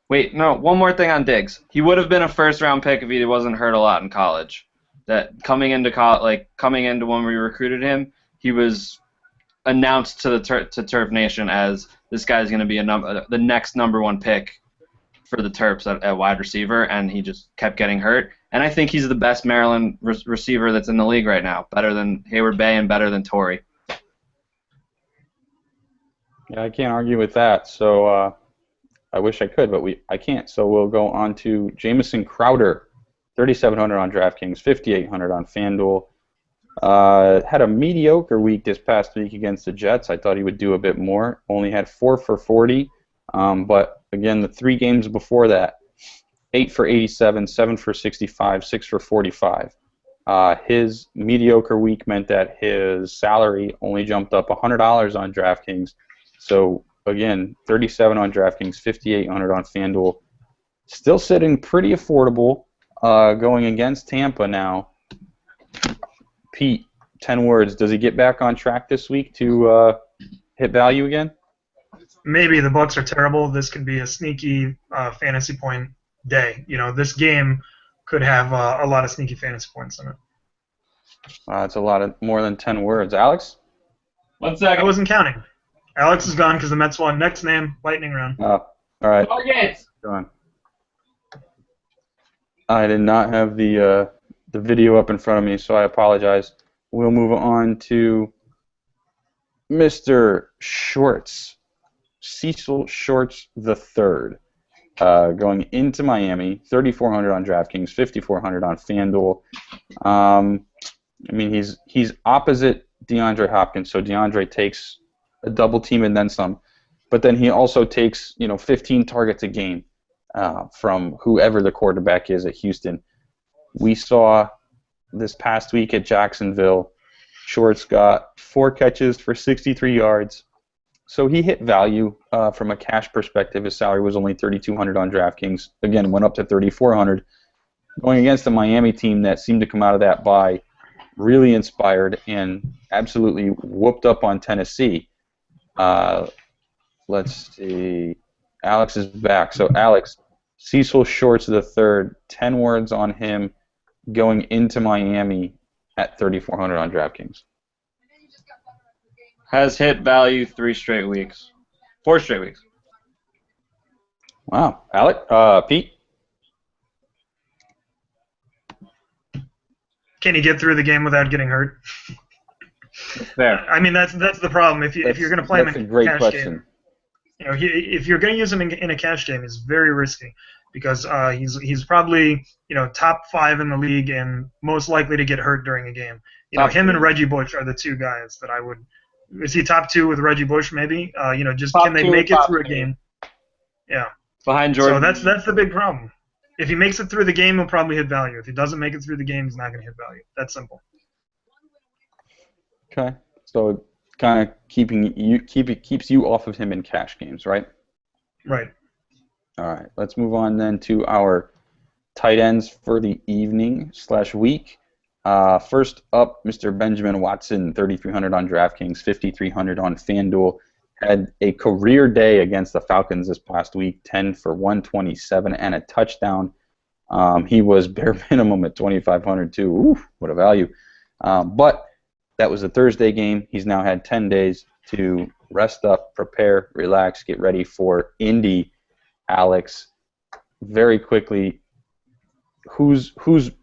Wait, no, one more thing on Diggs. He would have been a first-round pick if he wasn't hurt a lot in college. That coming into when we recruited him, he was announced to to Terp Nation as this guy's going to be the next number one pick for the Terps at wide receiver, and he just kept getting hurt. And I think he's the best Maryland receiver that's in the league right now, better than Hayward Bay and better than Torrey. Yeah, I can't argue with that. So I wish I could, but I can't. So we'll go on to Jamison Crowder, 3,700 on DraftKings, 5,800 on FanDuel. Had a mediocre week this past week against the Jets. I thought he would do a bit more. Only had 4 for 40. But again, the 3 games before that, 8 for 87, 7 for 65, 6 for 45. His mediocre week meant that his salary only jumped up $100 on DraftKings. So again, 37 on DraftKings, 5,800 on FanDuel. Still sitting pretty affordable. Going against Tampa now. Pete, 10 words. Does he get back on track this week to hit value again? Maybe. The Bucs are terrible. This could be a sneaky fantasy point day. You know, this game could have a lot of sneaky fantasy points in it. It's a lot of more than 10 words. Alex? 1 second. I wasn't counting. Alex is gone because the Mets won. Next name, lightning round. Oh, all right. Targets. Go on. I did not have the video up in front of me, so I apologize. We'll move on to Mr. Shorts, Cecil Shorts III, going into Miami, 3,400 on DraftKings, 5,400 on FanDuel. I mean, he's opposite DeAndre Hopkins, so DeAndre takes a double team and then some, but then he also takes 15 targets a game from whoever the quarterback is at Houston. We saw this past week at Jacksonville, Shorts got 4 catches for 63 yards. So he hit value from a cash perspective. His salary was only $3,200 on DraftKings. Again, went up to $3,400. Going against the Miami team that seemed to come out of that bye really inspired and absolutely whooped up on Tennessee. Let's see. Alex is back. So, Alex, Cecil Shorts III, 10 words on him going into Miami at 3,400 on DraftKings. Has hit value 4 straight weeks. Wow. Alex? Pete? Can he get through the game without getting hurt? Fair. I mean, that's the problem. If you're going to play him in a cash game, if you're going to use him in a cash game, it's very risky because he's probably top 5 in the league and most likely to get hurt during a game. Him and Reggie Bush are the 2 guys that I would. Is he top 2 with Reggie Bush? Maybe. Just top can they make it through a game? Yeah. Behind Jordan. So that's the big problem. If he makes it through the game, he'll probably hit value. If he doesn't make it through the game, he's not going to hit value. That's simple. Okay. So kind of keeps you off of him in cash games, right? Right. All right, let's move on then to our tight ends for the evening/week. First up, Mr. Benjamin Watson, 3,300 on DraftKings, 5,300 on FanDuel. Had a career day against the Falcons this past week, 10 for 127 and a touchdown. He was bare minimum at 2,500 too. Ooh, what a value. But that was a Thursday game. He's now had 10 days to rest up, prepare, relax, get ready for Indy. Alex, very quickly, who's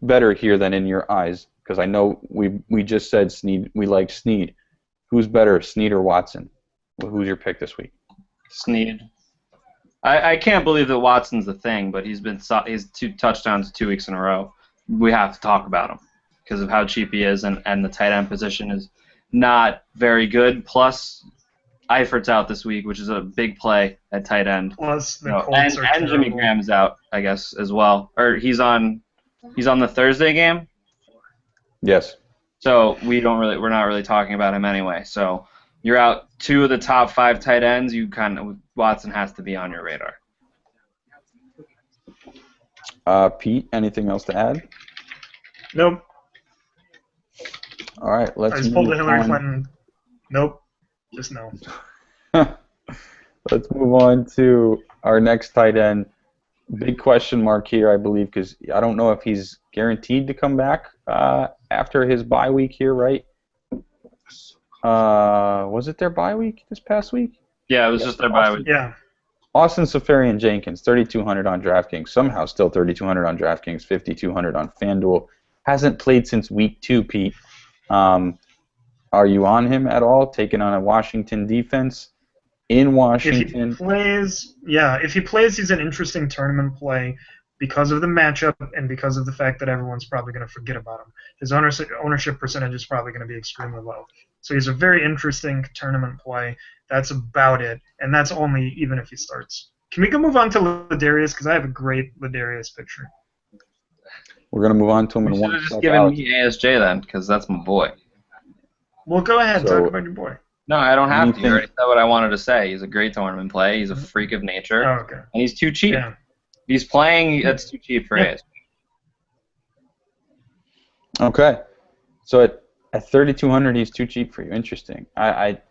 better here than in your eyes? Because I know we just said Snead. We like Snead. Who's better, Snead or Watson? Who's your pick this week? Snead. I can't believe that Watson's the thing, but he's 2 touchdowns 2 weeks in a row. We have to talk about him because of how cheap he is, and the tight end position is not very good. Plus, Eifert's out this week, which is a big play at tight end. Plus, the Colts and Jimmy Graham is out, I guess, as well. Or he's on the Thursday game. Yes. So we're not really talking about him anyway. So you're out 2 of the top 5 tight ends. Watson has to be on your radar. Pete, anything else to add? Nope. All right, let's I just pulled a Hillary Clinton. Nope. Just no. Let's move on to our next tight end. Big question mark here, I believe, because I don't know if he's guaranteed to come back after his bye week here, right? Was it their bye week this past week? Yeah, it was just their bye week. Yeah. Austin Sefarian-Jenkins, 3,200 on DraftKings. Somehow still 3,200 on DraftKings, 5,200 on FanDuel. Hasn't played since week 2, Pete. Are you on him at all, taking on a Washington defense in Washington? If he plays, he's an interesting tournament play because of the matchup and because of the fact that everyone's probably going to forget about him. His ownership percentage is probably going to be extremely low. So he's a very interesting tournament play. That's about it, and that's only even if he starts. Can we go move on to Ladarius? Because I have a great Ladarius picture. We're going to move on to him in You one should have just second. given me ASJ then, because that's my boy. Well, go ahead. So- Talk about your boy. No, I don't have to. You Anything- already said what I wanted to say. He's a great tournament play. He's a freak of nature, Oh, okay. and he's too cheap. Yeah. He's playing. That's too cheap for ASJ. Okay. So at 3,200, he's too cheap for you. Interesting. I'd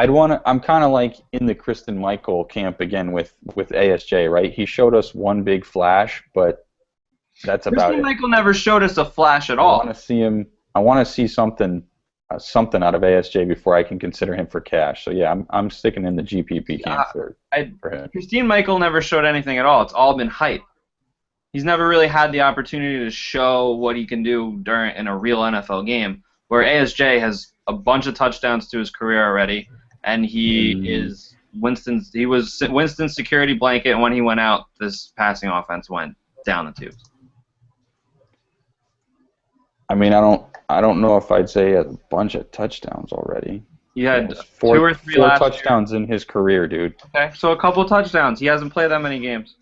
want to. I'm kind of like in the Kristen Michael camp again with ASJ, right? He showed us one big flash, but that's about Kristen it. Michael never showed us a flash at all. I want to see him. I want to see something out of ASJ before I can consider him for cash. So yeah, I'm sticking in the GPP camp for him. Christine Michael never showed anything at all. It's all been hype. He's never really had the opportunity to show what he can do in a real NFL game, where ASJ has a bunch of touchdowns to his career already, and he was Winston's security blanket, and when he went out, this passing offense went down the tubes. I mean, I don't know if I'd say a bunch of touchdowns already. He had Almost four 2 or 3 four last touchdowns in his career, dude. year. Okay, so a couple touchdowns. He hasn't played that many games.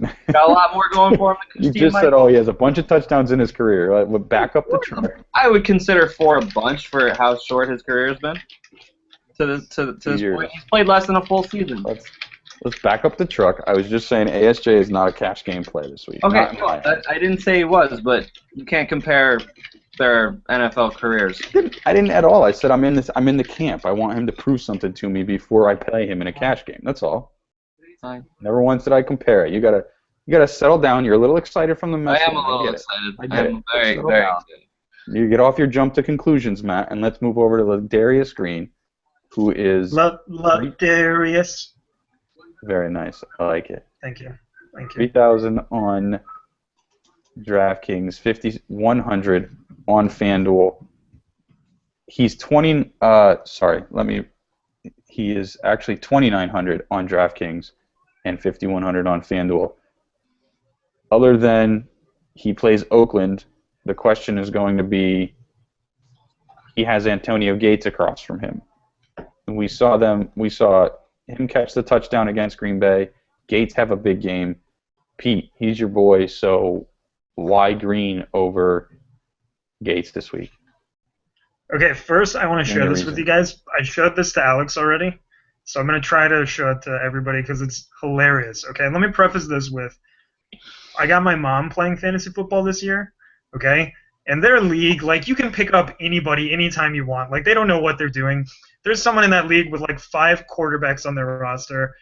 Got a lot more going for him than You Christine just Michael. said, oh, he has a bunch of touchdowns in his career. Back up the truck. I would consider 4 a bunch for how short his career has been. To this Years. point, he's played less than a full season. Let's back up the truck. I was just saying ASJ is not a cash game play this week. Okay, Not in well, my eyes. I didn't say he was, but you can't compare their NFL careers. I didn't at all. I said I'm in the camp. I want him to prove something to me before I play him in a cash game. That's all. Fine. Never once did I compare it. You gotta settle down. You're a little excited from the I message. am a little get it. excited. I get I'm it. very, Settle very down. excited. You get off your jump to conclusions, Matt, and let's move over to Darius Green, who is Darius. very nice. I like it. Thank you. 3,000 on DraftKings, 5,100 on FanDuel. He's he is actually 2,900 on DraftKings and 5,100 on FanDuel. Other than he plays Oakland, the question is going to be he has Antonio Gates across from him. We saw him catch the touchdown against Green Bay. Gates have a big game. Pete, he's your boy, so why Green over Gates this week? Okay, first I want to share this with you guys. I showed this to Alex already. So I'm going to try to show it to everybody because it's hilarious. Okay, let me preface this with I got my mom playing fantasy football this year, okay? And their league, like, you can pick up anybody anytime you want. Like, they don't know what they're doing. There's someone in that league with, like, 5 quarterbacks on their roster.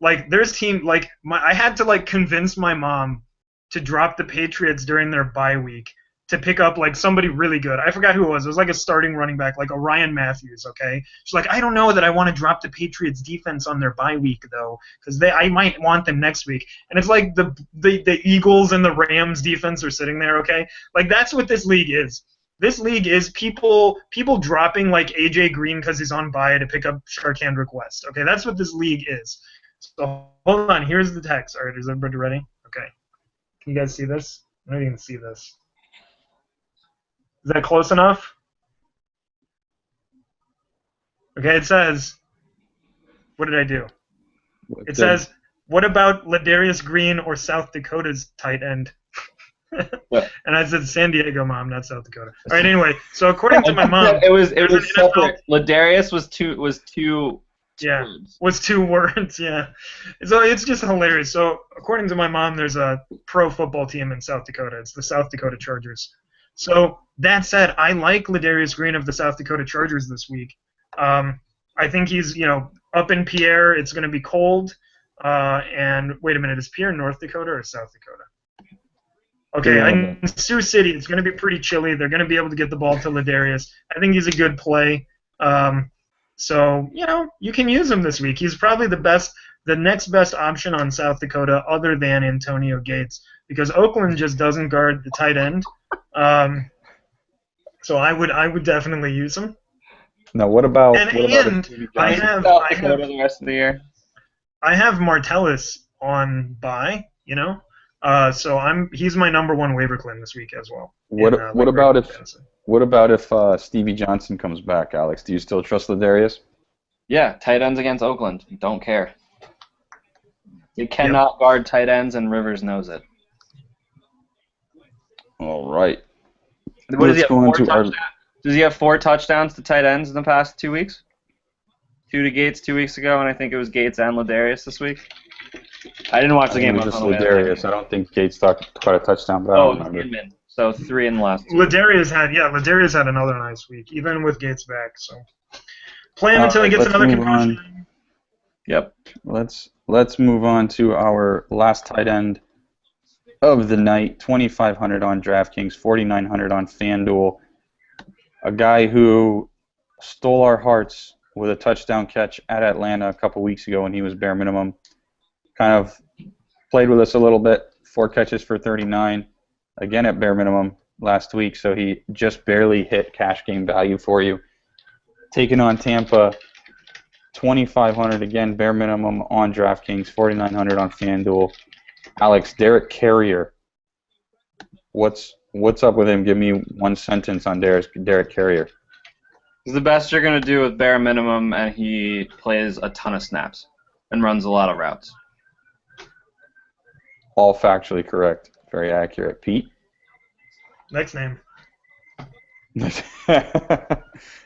Like, there's team, like, I had to, like, convince my mom to drop the Patriots during their bye week to pick up, like, somebody really good. I forgot who it was. It was, like, a starting running back, like a Ryan Matthews, okay? She's like, I don't know that I want to drop the Patriots defense on their bye week, though, because I might want them next week. And it's like the Eagles and the Rams defense are sitting there, okay? Like, that's what this league is. This league is people dropping, like, A.J. Green because he's on bye to pick up Sharkhandrick West, okay? That's what this league is. So, hold on. Here's the text. All right, is everybody ready? Okay. Can you guys see this? I don't even see this. Is that close enough? Okay, it says, what did I do? It says, what about Ladarius Green or South Dakota's tight end? And I said San Diego, Mom, not South Dakota. All right, anyway, so according to my mom, it was NFL separate. Ladarius was two. Yeah, words. was 2 words, yeah. So it's just hilarious. So according to my mom, there's a pro football team in South Dakota. It's the South Dakota Chargers. So that said, I like Ladarius Green of the South Dakota Chargers this week. I think he's, up in Pierre. It's going to be cold. And wait a minute, is Pierre North Dakota or South Dakota? Okay, Yeah. in Sioux City, it's going to be pretty chilly. They're going to be able to get the ball to Ladarius. I think he's a good play. So, you can use him this week. He's probably the next best option on South Dakota other than Antonio Gates because Oakland just doesn't guard the tight end. So I would definitely use him. Now, what about And I have The rest of the year. I have Martavis on bye, so he's my number 1 waiver claim this week as well. what about if Stevie Johnson comes back, Alex? Do you still trust Ladarius? Yeah, tight ends against Oakland. Don't care. You cannot guard tight ends, and Rivers knows it. All right. What does he have? Let's go into Does he have 4 touchdowns to tight ends in the past 2 weeks? 2 to Gates 2 weeks ago, and I think it was Gates and Ladarius this week. I didn't watch the game. It was just Ladarius. I don't think Gates caught a touchdown, but I don't remember. Inman. So 3 in the last 2. Ladarius had another nice week, even with Gates back. So play him until he gets another concussion. Yep. Let's move on to our last tight end of the night. 2,500 on DraftKings, 4,900 on FanDuel. A guy who stole our hearts with a touchdown catch at Atlanta a couple weeks ago when he was bare minimum. Kind of played with us a little bit. 4 catches for 39, again at bare minimum last week, so he just barely hit cash game value for you. Taking on Tampa, 2,500 again, bare minimum on DraftKings, 4,900 on FanDuel. Alex, Derek Carrier, what's up with him? Give me one sentence on Derek Carrier. He's the best you're going to do with bare minimum, and he plays a ton of snaps and runs a lot of routes. All factually correct. Very accurate. Pete? Next name.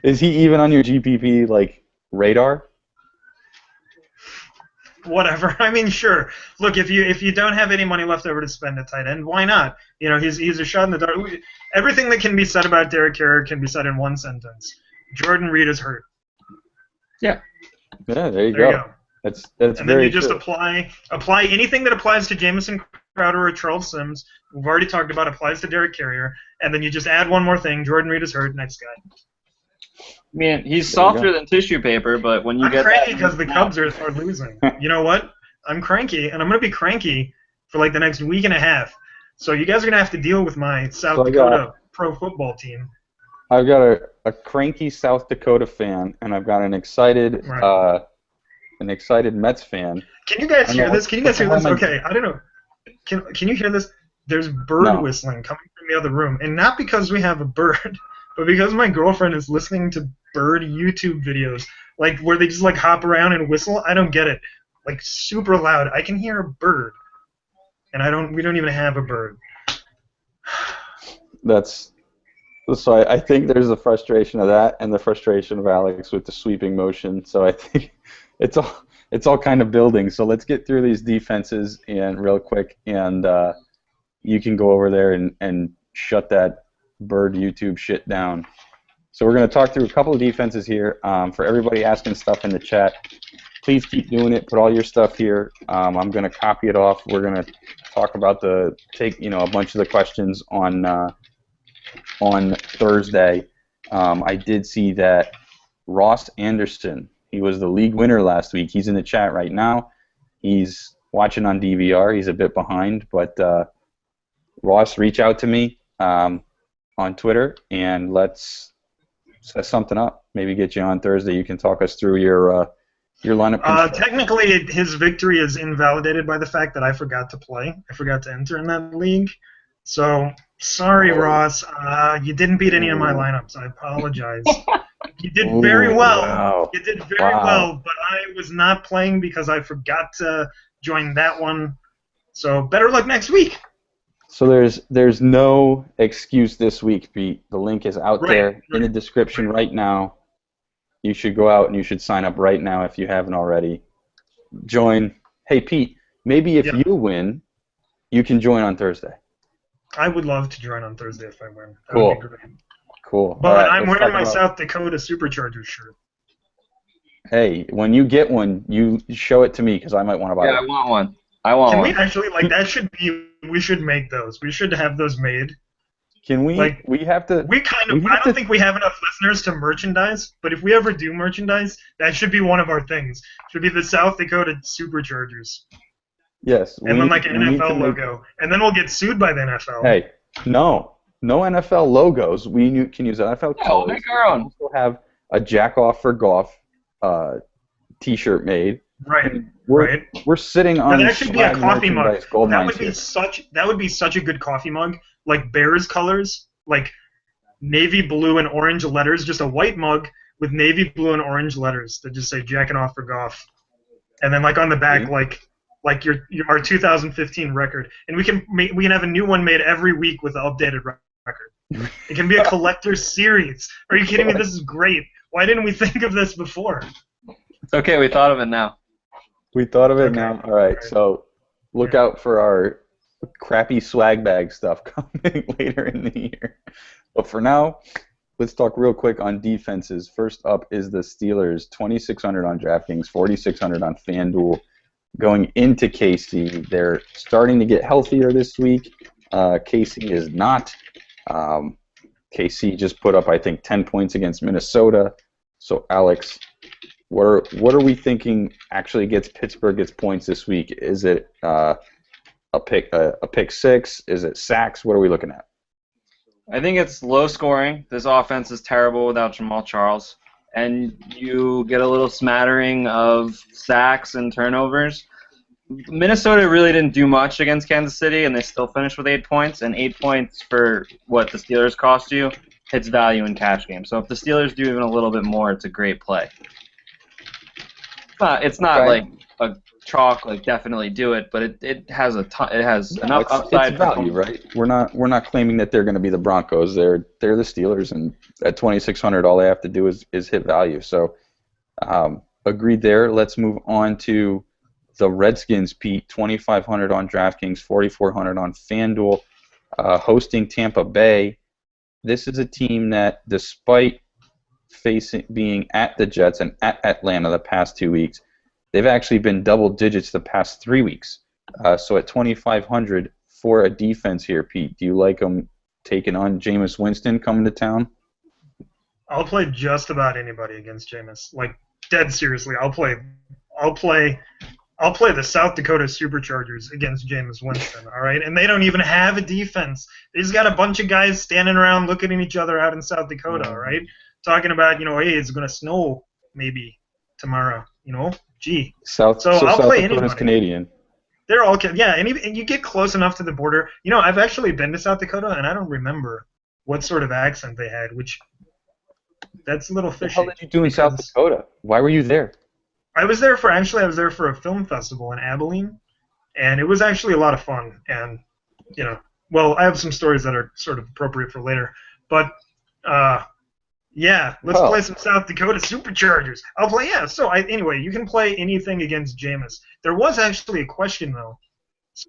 Is he even on your GPP radar? Whatever. I mean, sure. Look, if you don't have any money left over to spend at tight end, why not? He's a shot in the dark. Everything that can be said about Derek Carrier can be said in one sentence. Jordan Reed is hurt. Yeah. Yeah, there you go. That's and very then you just true. apply anything that applies to Jamison Crowder or Charles Sims. We've already talked about applies to Derek Carrier, and then you just add one more thing. Jordan Reed is hurt. Next guy. I mean, he's softer than tissue paper, but when you I'm get cranky because the Cubs are losing. You know what? I'm cranky, and I'm going to be cranky for the next week and a half. So you guys are going to have to deal with my South Dakota pro football team. I've got a cranky South Dakota fan, and I've got an excited Mets fan. Can you guys hear this? Okay, I don't know. Can you hear this? There's bird whistling coming from the other room, and not because we have a bird, but because my girlfriend is listening to bird YouTube videos, where they just hop around and whistle. I don't get it. Super loud. I can hear a bird, and we don't even have a bird. So I think there's the frustration of that and the frustration of Alex with the sweeping motion. So I think it's all kind of building. So let's get through these defenses and real quick, and you can go over there and shut that bird YouTube shit down. So we're going to talk through a couple of defenses here. For everybody asking stuff in the chat, please keep doing it. Put all your stuff here. I'm going to copy it off. We're going to talk about a bunch of the questions on Thursday. I did see that Ross Anderson, he was the league winner last week. He's in the chat right now. He's watching on DVR. He's a bit behind, but Ross, reach out to me on Twitter and let's set something up. Maybe get you on Thursday. You can talk us through your lineup. Technically, his victory is invalidated by the fact that I forgot to play. I forgot to enter in that league. So, sorry, Ross. You didn't beat any of my lineups. I apologize. You did very well. Wow. You did very well, but I was not playing because I forgot to join that one. So, better luck next week. So there's no excuse this week, Pete. The link is out there in the description right now. You should go out and you should sign up right now if you haven't already. Join. Hey, Pete, maybe if you win, you can join on Thursday. I would love to join on Thursday if I win. That Cool. would be great. Cool. But I'm wearing my South Dakota Superchargers shirt. Hey, when you get one, you show it to me because I might want to buy Yeah, one. I want one. I want Can one. we actually, that should be, we should make those. We should have those made. Can we? We have to. I don't think we have enough listeners to merchandise, but if we ever do merchandise, that should be one of our things. Should be the South Dakota Superchargers. Yes. And then like an NFL logo. And then we'll get sued by the NFL. Hey, no NFL logos. We can use NFL colors. Oh, make our own. We also have a Jack Off for Golf T-shirt made. Right. We're sitting on. That should be a coffee mug. That would be here. such a good coffee mug. Like Bears colors, like navy blue and orange letters, just a white mug with navy blue and orange letters that just say "Jacking Off for Golf," and then like on the back, like our 2015 record, and we can have a new one made every week with the updated record. It can be a collector's series. Are you kidding me? This is great. Why didn't we think of this before? It's okay. We thought of it now. We thought of it now. All right. So look out for our crappy swag bag stuff coming later in the year. But for now, let's talk real quick on defenses. First up is the Steelers, 2,600 on DraftKings, 4,600 on FanDuel. Going into KC, they're starting to get healthier this week. KC is not. KC just put up, I think, 10 points against Minnesota. So, Alex, what are we thinking actually gets Pittsburgh gets points this week? Is it a pick six? Is it sacks? What are we looking at? I think it's low scoring. This offense is terrible without Jamal Charles. And you get a little smattering of sacks and turnovers. Minnesota really didn't do much against Kansas City, and they still finished with 8 points. And 8 points for what the Steelers cost you hits value in cash games. So if the Steelers do even a little bit more, it's a great play. It's not like a chalk, like definitely do it, but it has a ton. It has enough upside. It's value, right? We're not claiming that they're going to be the Broncos. They're the Steelers, and at 2,600, all they have to do is hit value. So, agreed there. Let's move on to the Redskins. Pete, 2,500 on DraftKings, 4,400 on FanDuel, hosting Tampa Bay. This is a team that, despite being at the Jets and at Atlanta the past 2 weeks, they've actually been double digits the past 3 weeks. So at 2,500 for a defense here, Pete, do you like them taking on Jameis Winston coming to town? I'll play just about anybody against Jameis. Like, dead seriously, I'll play the South Dakota Superchargers against Jameis Winston, all right? And they don't even have a defense. They just got a bunch of guys standing around looking at each other out in South Dakota, all right? Talking about, hey, it's going to snow maybe tomorrow, Gee. South play Dakota's anybody. Canadian. They're all, yeah, and you get close enough to the border. I've actually been to South Dakota, and I don't remember what sort of accent they had, which, that's a little fishy. What the hell did you do in South Dakota? Why were you there? I was there for a film festival in Abilene, and it was actually a lot of fun. And, I have some stories that are sort of appropriate for later. But, Yeah, let's Oh. play some South Dakota Superchargers. I'll play. Yeah. So anyway, you can play anything against Jameis. There was actually a question though.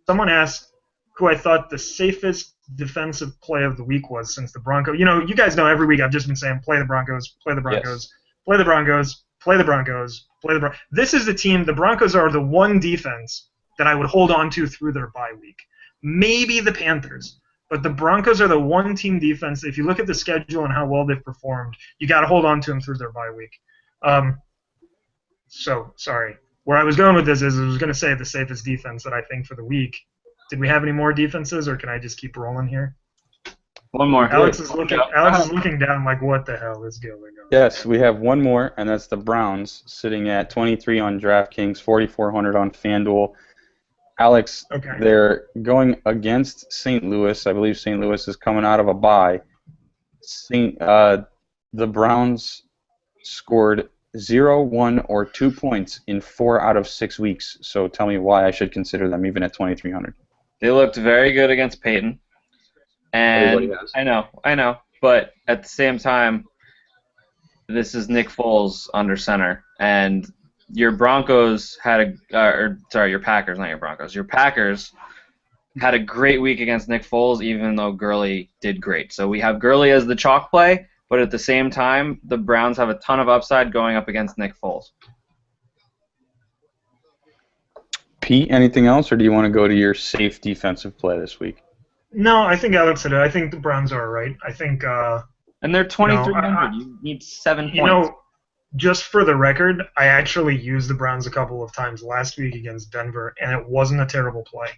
Someone asked who I thought the safest defensive play of the week was since the Broncos. You guys know every week I've just been saying play the Broncos, play the Broncos, play the Broncos, play the Broncos, play the Broncos. This is the team. The Broncos are the one defense that I would hold on to through their bye week. Maybe the Panthers. But the Broncos are the one team defense. If you look at the schedule and how well they've performed, you got to hold on to them through their bye week. So sorry. Where I was going with this is I was going to say the safest defense that I think for the week. Did we have any more defenses, or can I just keep rolling here? One more. Alex is looking down like, what the hell is going on? Yes, we have one more, and that's the Browns, sitting at 23 on DraftKings, 4,400 on FanDuel. Alex, Okay. they're going against St. Louis. I believe St. Louis is coming out of a bye. The Browns scored 0, 1, or 2 points in 4 out of 6 weeks. So tell me why I should consider them even at 2,300. They looked very good against Peyton. And Everybody has. I know. But at the same time, this is Nick Foles under center. And your Broncos had your Packers, not your Broncos. Your Packers had a great week against Nick Foles, even though Gurley did great. So we have Gurley as the chalk play, but at the same time, the Browns have a ton of upside going up against Nick Foles. Pete, anything else, or do you want to go to your safe defensive play this week? No, I think Alex said it. I think the Browns are right. I think. And they're 2,300. You need 7 points. Just for the record, I actually used the Browns a couple of times last week against Denver, and it wasn't a terrible play.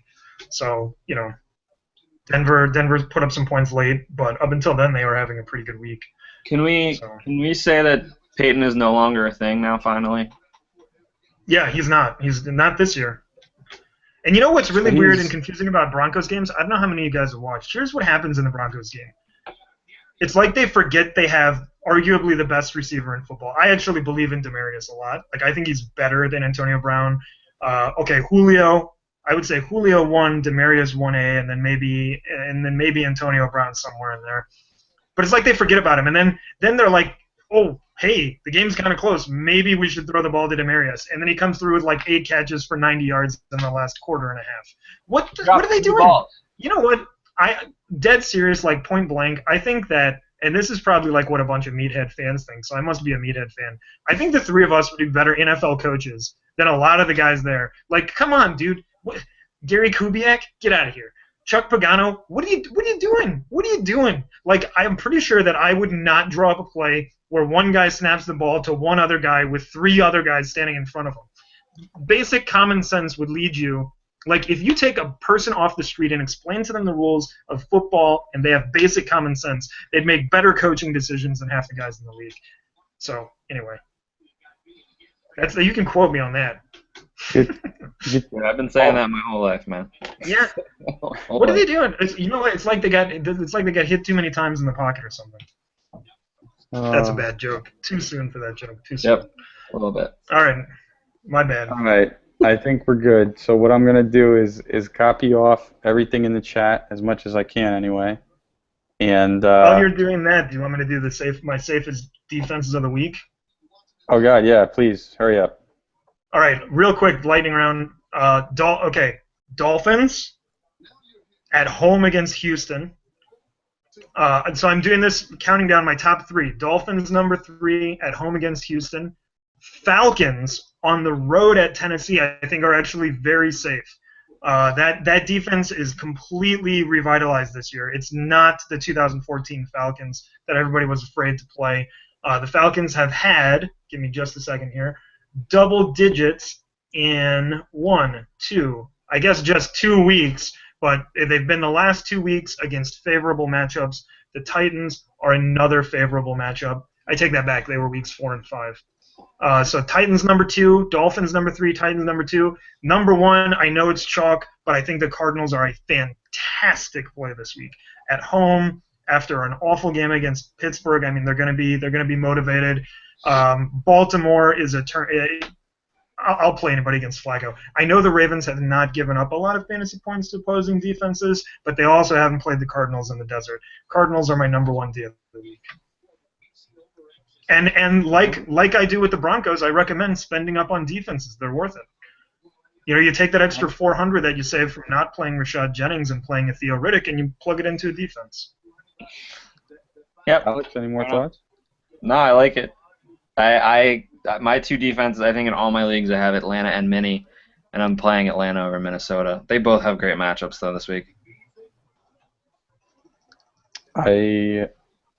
So, Denver put up some points late, but up until then, they were having a pretty good week. Can we say that Peyton is no longer a thing now, finally? Yeah, he's not. He's not this year. And you know what's really weird and confusing about Broncos games? I don't know how many of you guys have watched. Here's what happens in the Broncos game. It's like they forget they have arguably the best receiver in football. I actually believe in Demaryius a lot. Like, I think he's better than Antonio Brown. Julio. I would say Julio 1, Demaryius 1A, and then maybe Antonio Brown somewhere in there. But it's like they forget about him, and then they're like, oh, hey, the game's kind of close. Maybe we should throw the ball to Demaryius. And then he comes through with like 8 catches for 90 yards in the last quarter and a half. What are they doing? You know what? Dead serious, like point blank, I think that, and this is probably like what a bunch of meathead fans think, so I must be a meathead fan. I think the three of us would be better NFL coaches than a lot of the guys there. Like, come on, dude. Gary Kubiak, get out of here. Chuck Pagano, what are you doing? What are you doing? Like, I'm pretty sure that I would not draw up a play where one guy snaps the ball to one other guy with 3 other guys standing in front of him. Basic common sense would lead you. Like, if you take a person off the street and explain to them the rules of football and they have basic common sense, they'd make better coaching decisions than half the guys in the league. So, anyway. You can quote me on that. I've been saying that my whole life, man. Yeah. What are they doing? It's like they got hit too many times in the pocket or something. That's a bad joke. Too soon for that joke. Too soon. Yep. A little bit. All right. My bad. All right. I think we're good. So what I'm going to do is copy off everything in the chat as much as I can anyway. And while you're doing that, do you want me to do my safest defenses of the week? Oh, God, yeah. Please, hurry up. All right. Real quick, lightning round. Dolphins at home against Houston. So I'm doing this, counting down my top 3. Dolphins number 3 at home against Houston. Falcons on the road at Tennessee, I think, are actually very safe. That defense is completely revitalized this year. It's not the 2014 Falcons that everybody was afraid to play. The Falcons have had, give me just a second here, double digits in just 2 weeks, but they've been the last 2 weeks against favorable matchups. The Titans are another favorable matchup. I take that back. They were weeks 4 and 5. So Titans number 2, Dolphins number 3, Titans number 2. Number 1, I know it's chalk, but I think the Cardinals are a fantastic play this week. At home, after an awful game against Pittsburgh, I mean they're going to be motivated. Baltimore is a turn. I'll play anybody against Flacco. I know the Ravens have not given up a lot of fantasy points to opposing defenses, but they also haven't played the Cardinals in the desert. Cardinals are my number 1 deal of the week. And like I do with the Broncos, I recommend spending up on defenses. They're worth it. You take that extra 400 that you save from not playing Rashad Jennings and playing a Theo Riddick, and you plug it into a defense. Yep. Alex, any more thoughts? No, I like it. I my two defenses, I think in all my leagues I have Atlanta and Minnie, and I'm playing Atlanta over Minnesota. They both have great matchups though this week. I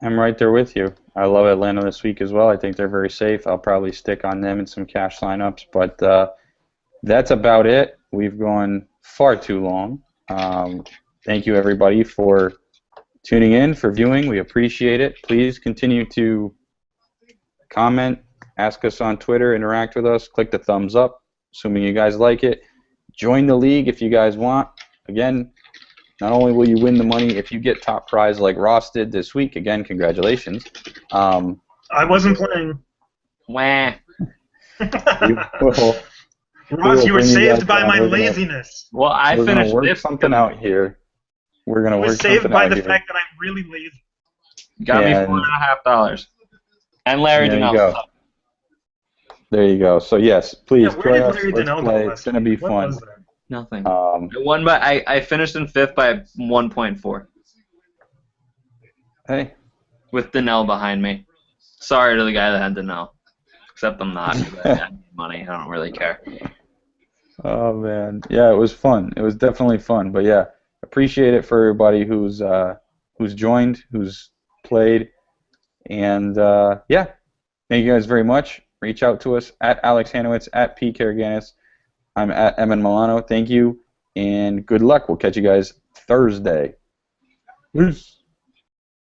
am right there with you. I love Atlanta this week as well. I think they're very safe. I'll probably stick on them in some cash lineups, but that's about it. We've gone far too long. Thank you, everybody, for tuning in, for viewing. We appreciate it. Please continue to comment, ask us on Twitter, interact with us, click the thumbs up, assuming you guys like it. Join the league if you guys want. Again, not only will you win the money, if you get top prize like Ross did this week, again, congratulations. I wasn't playing. Wah. Ross, you were saved by my laziness. Well, I finished work fifth. something out here. We're gonna I work was saved something by out the here. fact that I'm really lazy. Got me And- $4.50. And Larry There you Donnell. go. There you go. So yes, please Yeah, where join did us. Larry Let's Donnell go play. last It's gonna be week? What fun. was that? Nothing. Um, I won by I finished in fifth by 1.4 hey, with Donnell behind me. Sorry to the guy that had Donnell. Except I'm not. 'Cause I need money. I don't really care. oh man, yeah, it was fun. It was definitely fun. But yeah, appreciate it for everybody who's joined, who's played, and yeah, thank you guys very much. Reach out to us at Alex Hanowitz, at P. Karaganis. I'm at Emin Milano. Thank you, and good luck. We'll catch you guys Thursday. Peace.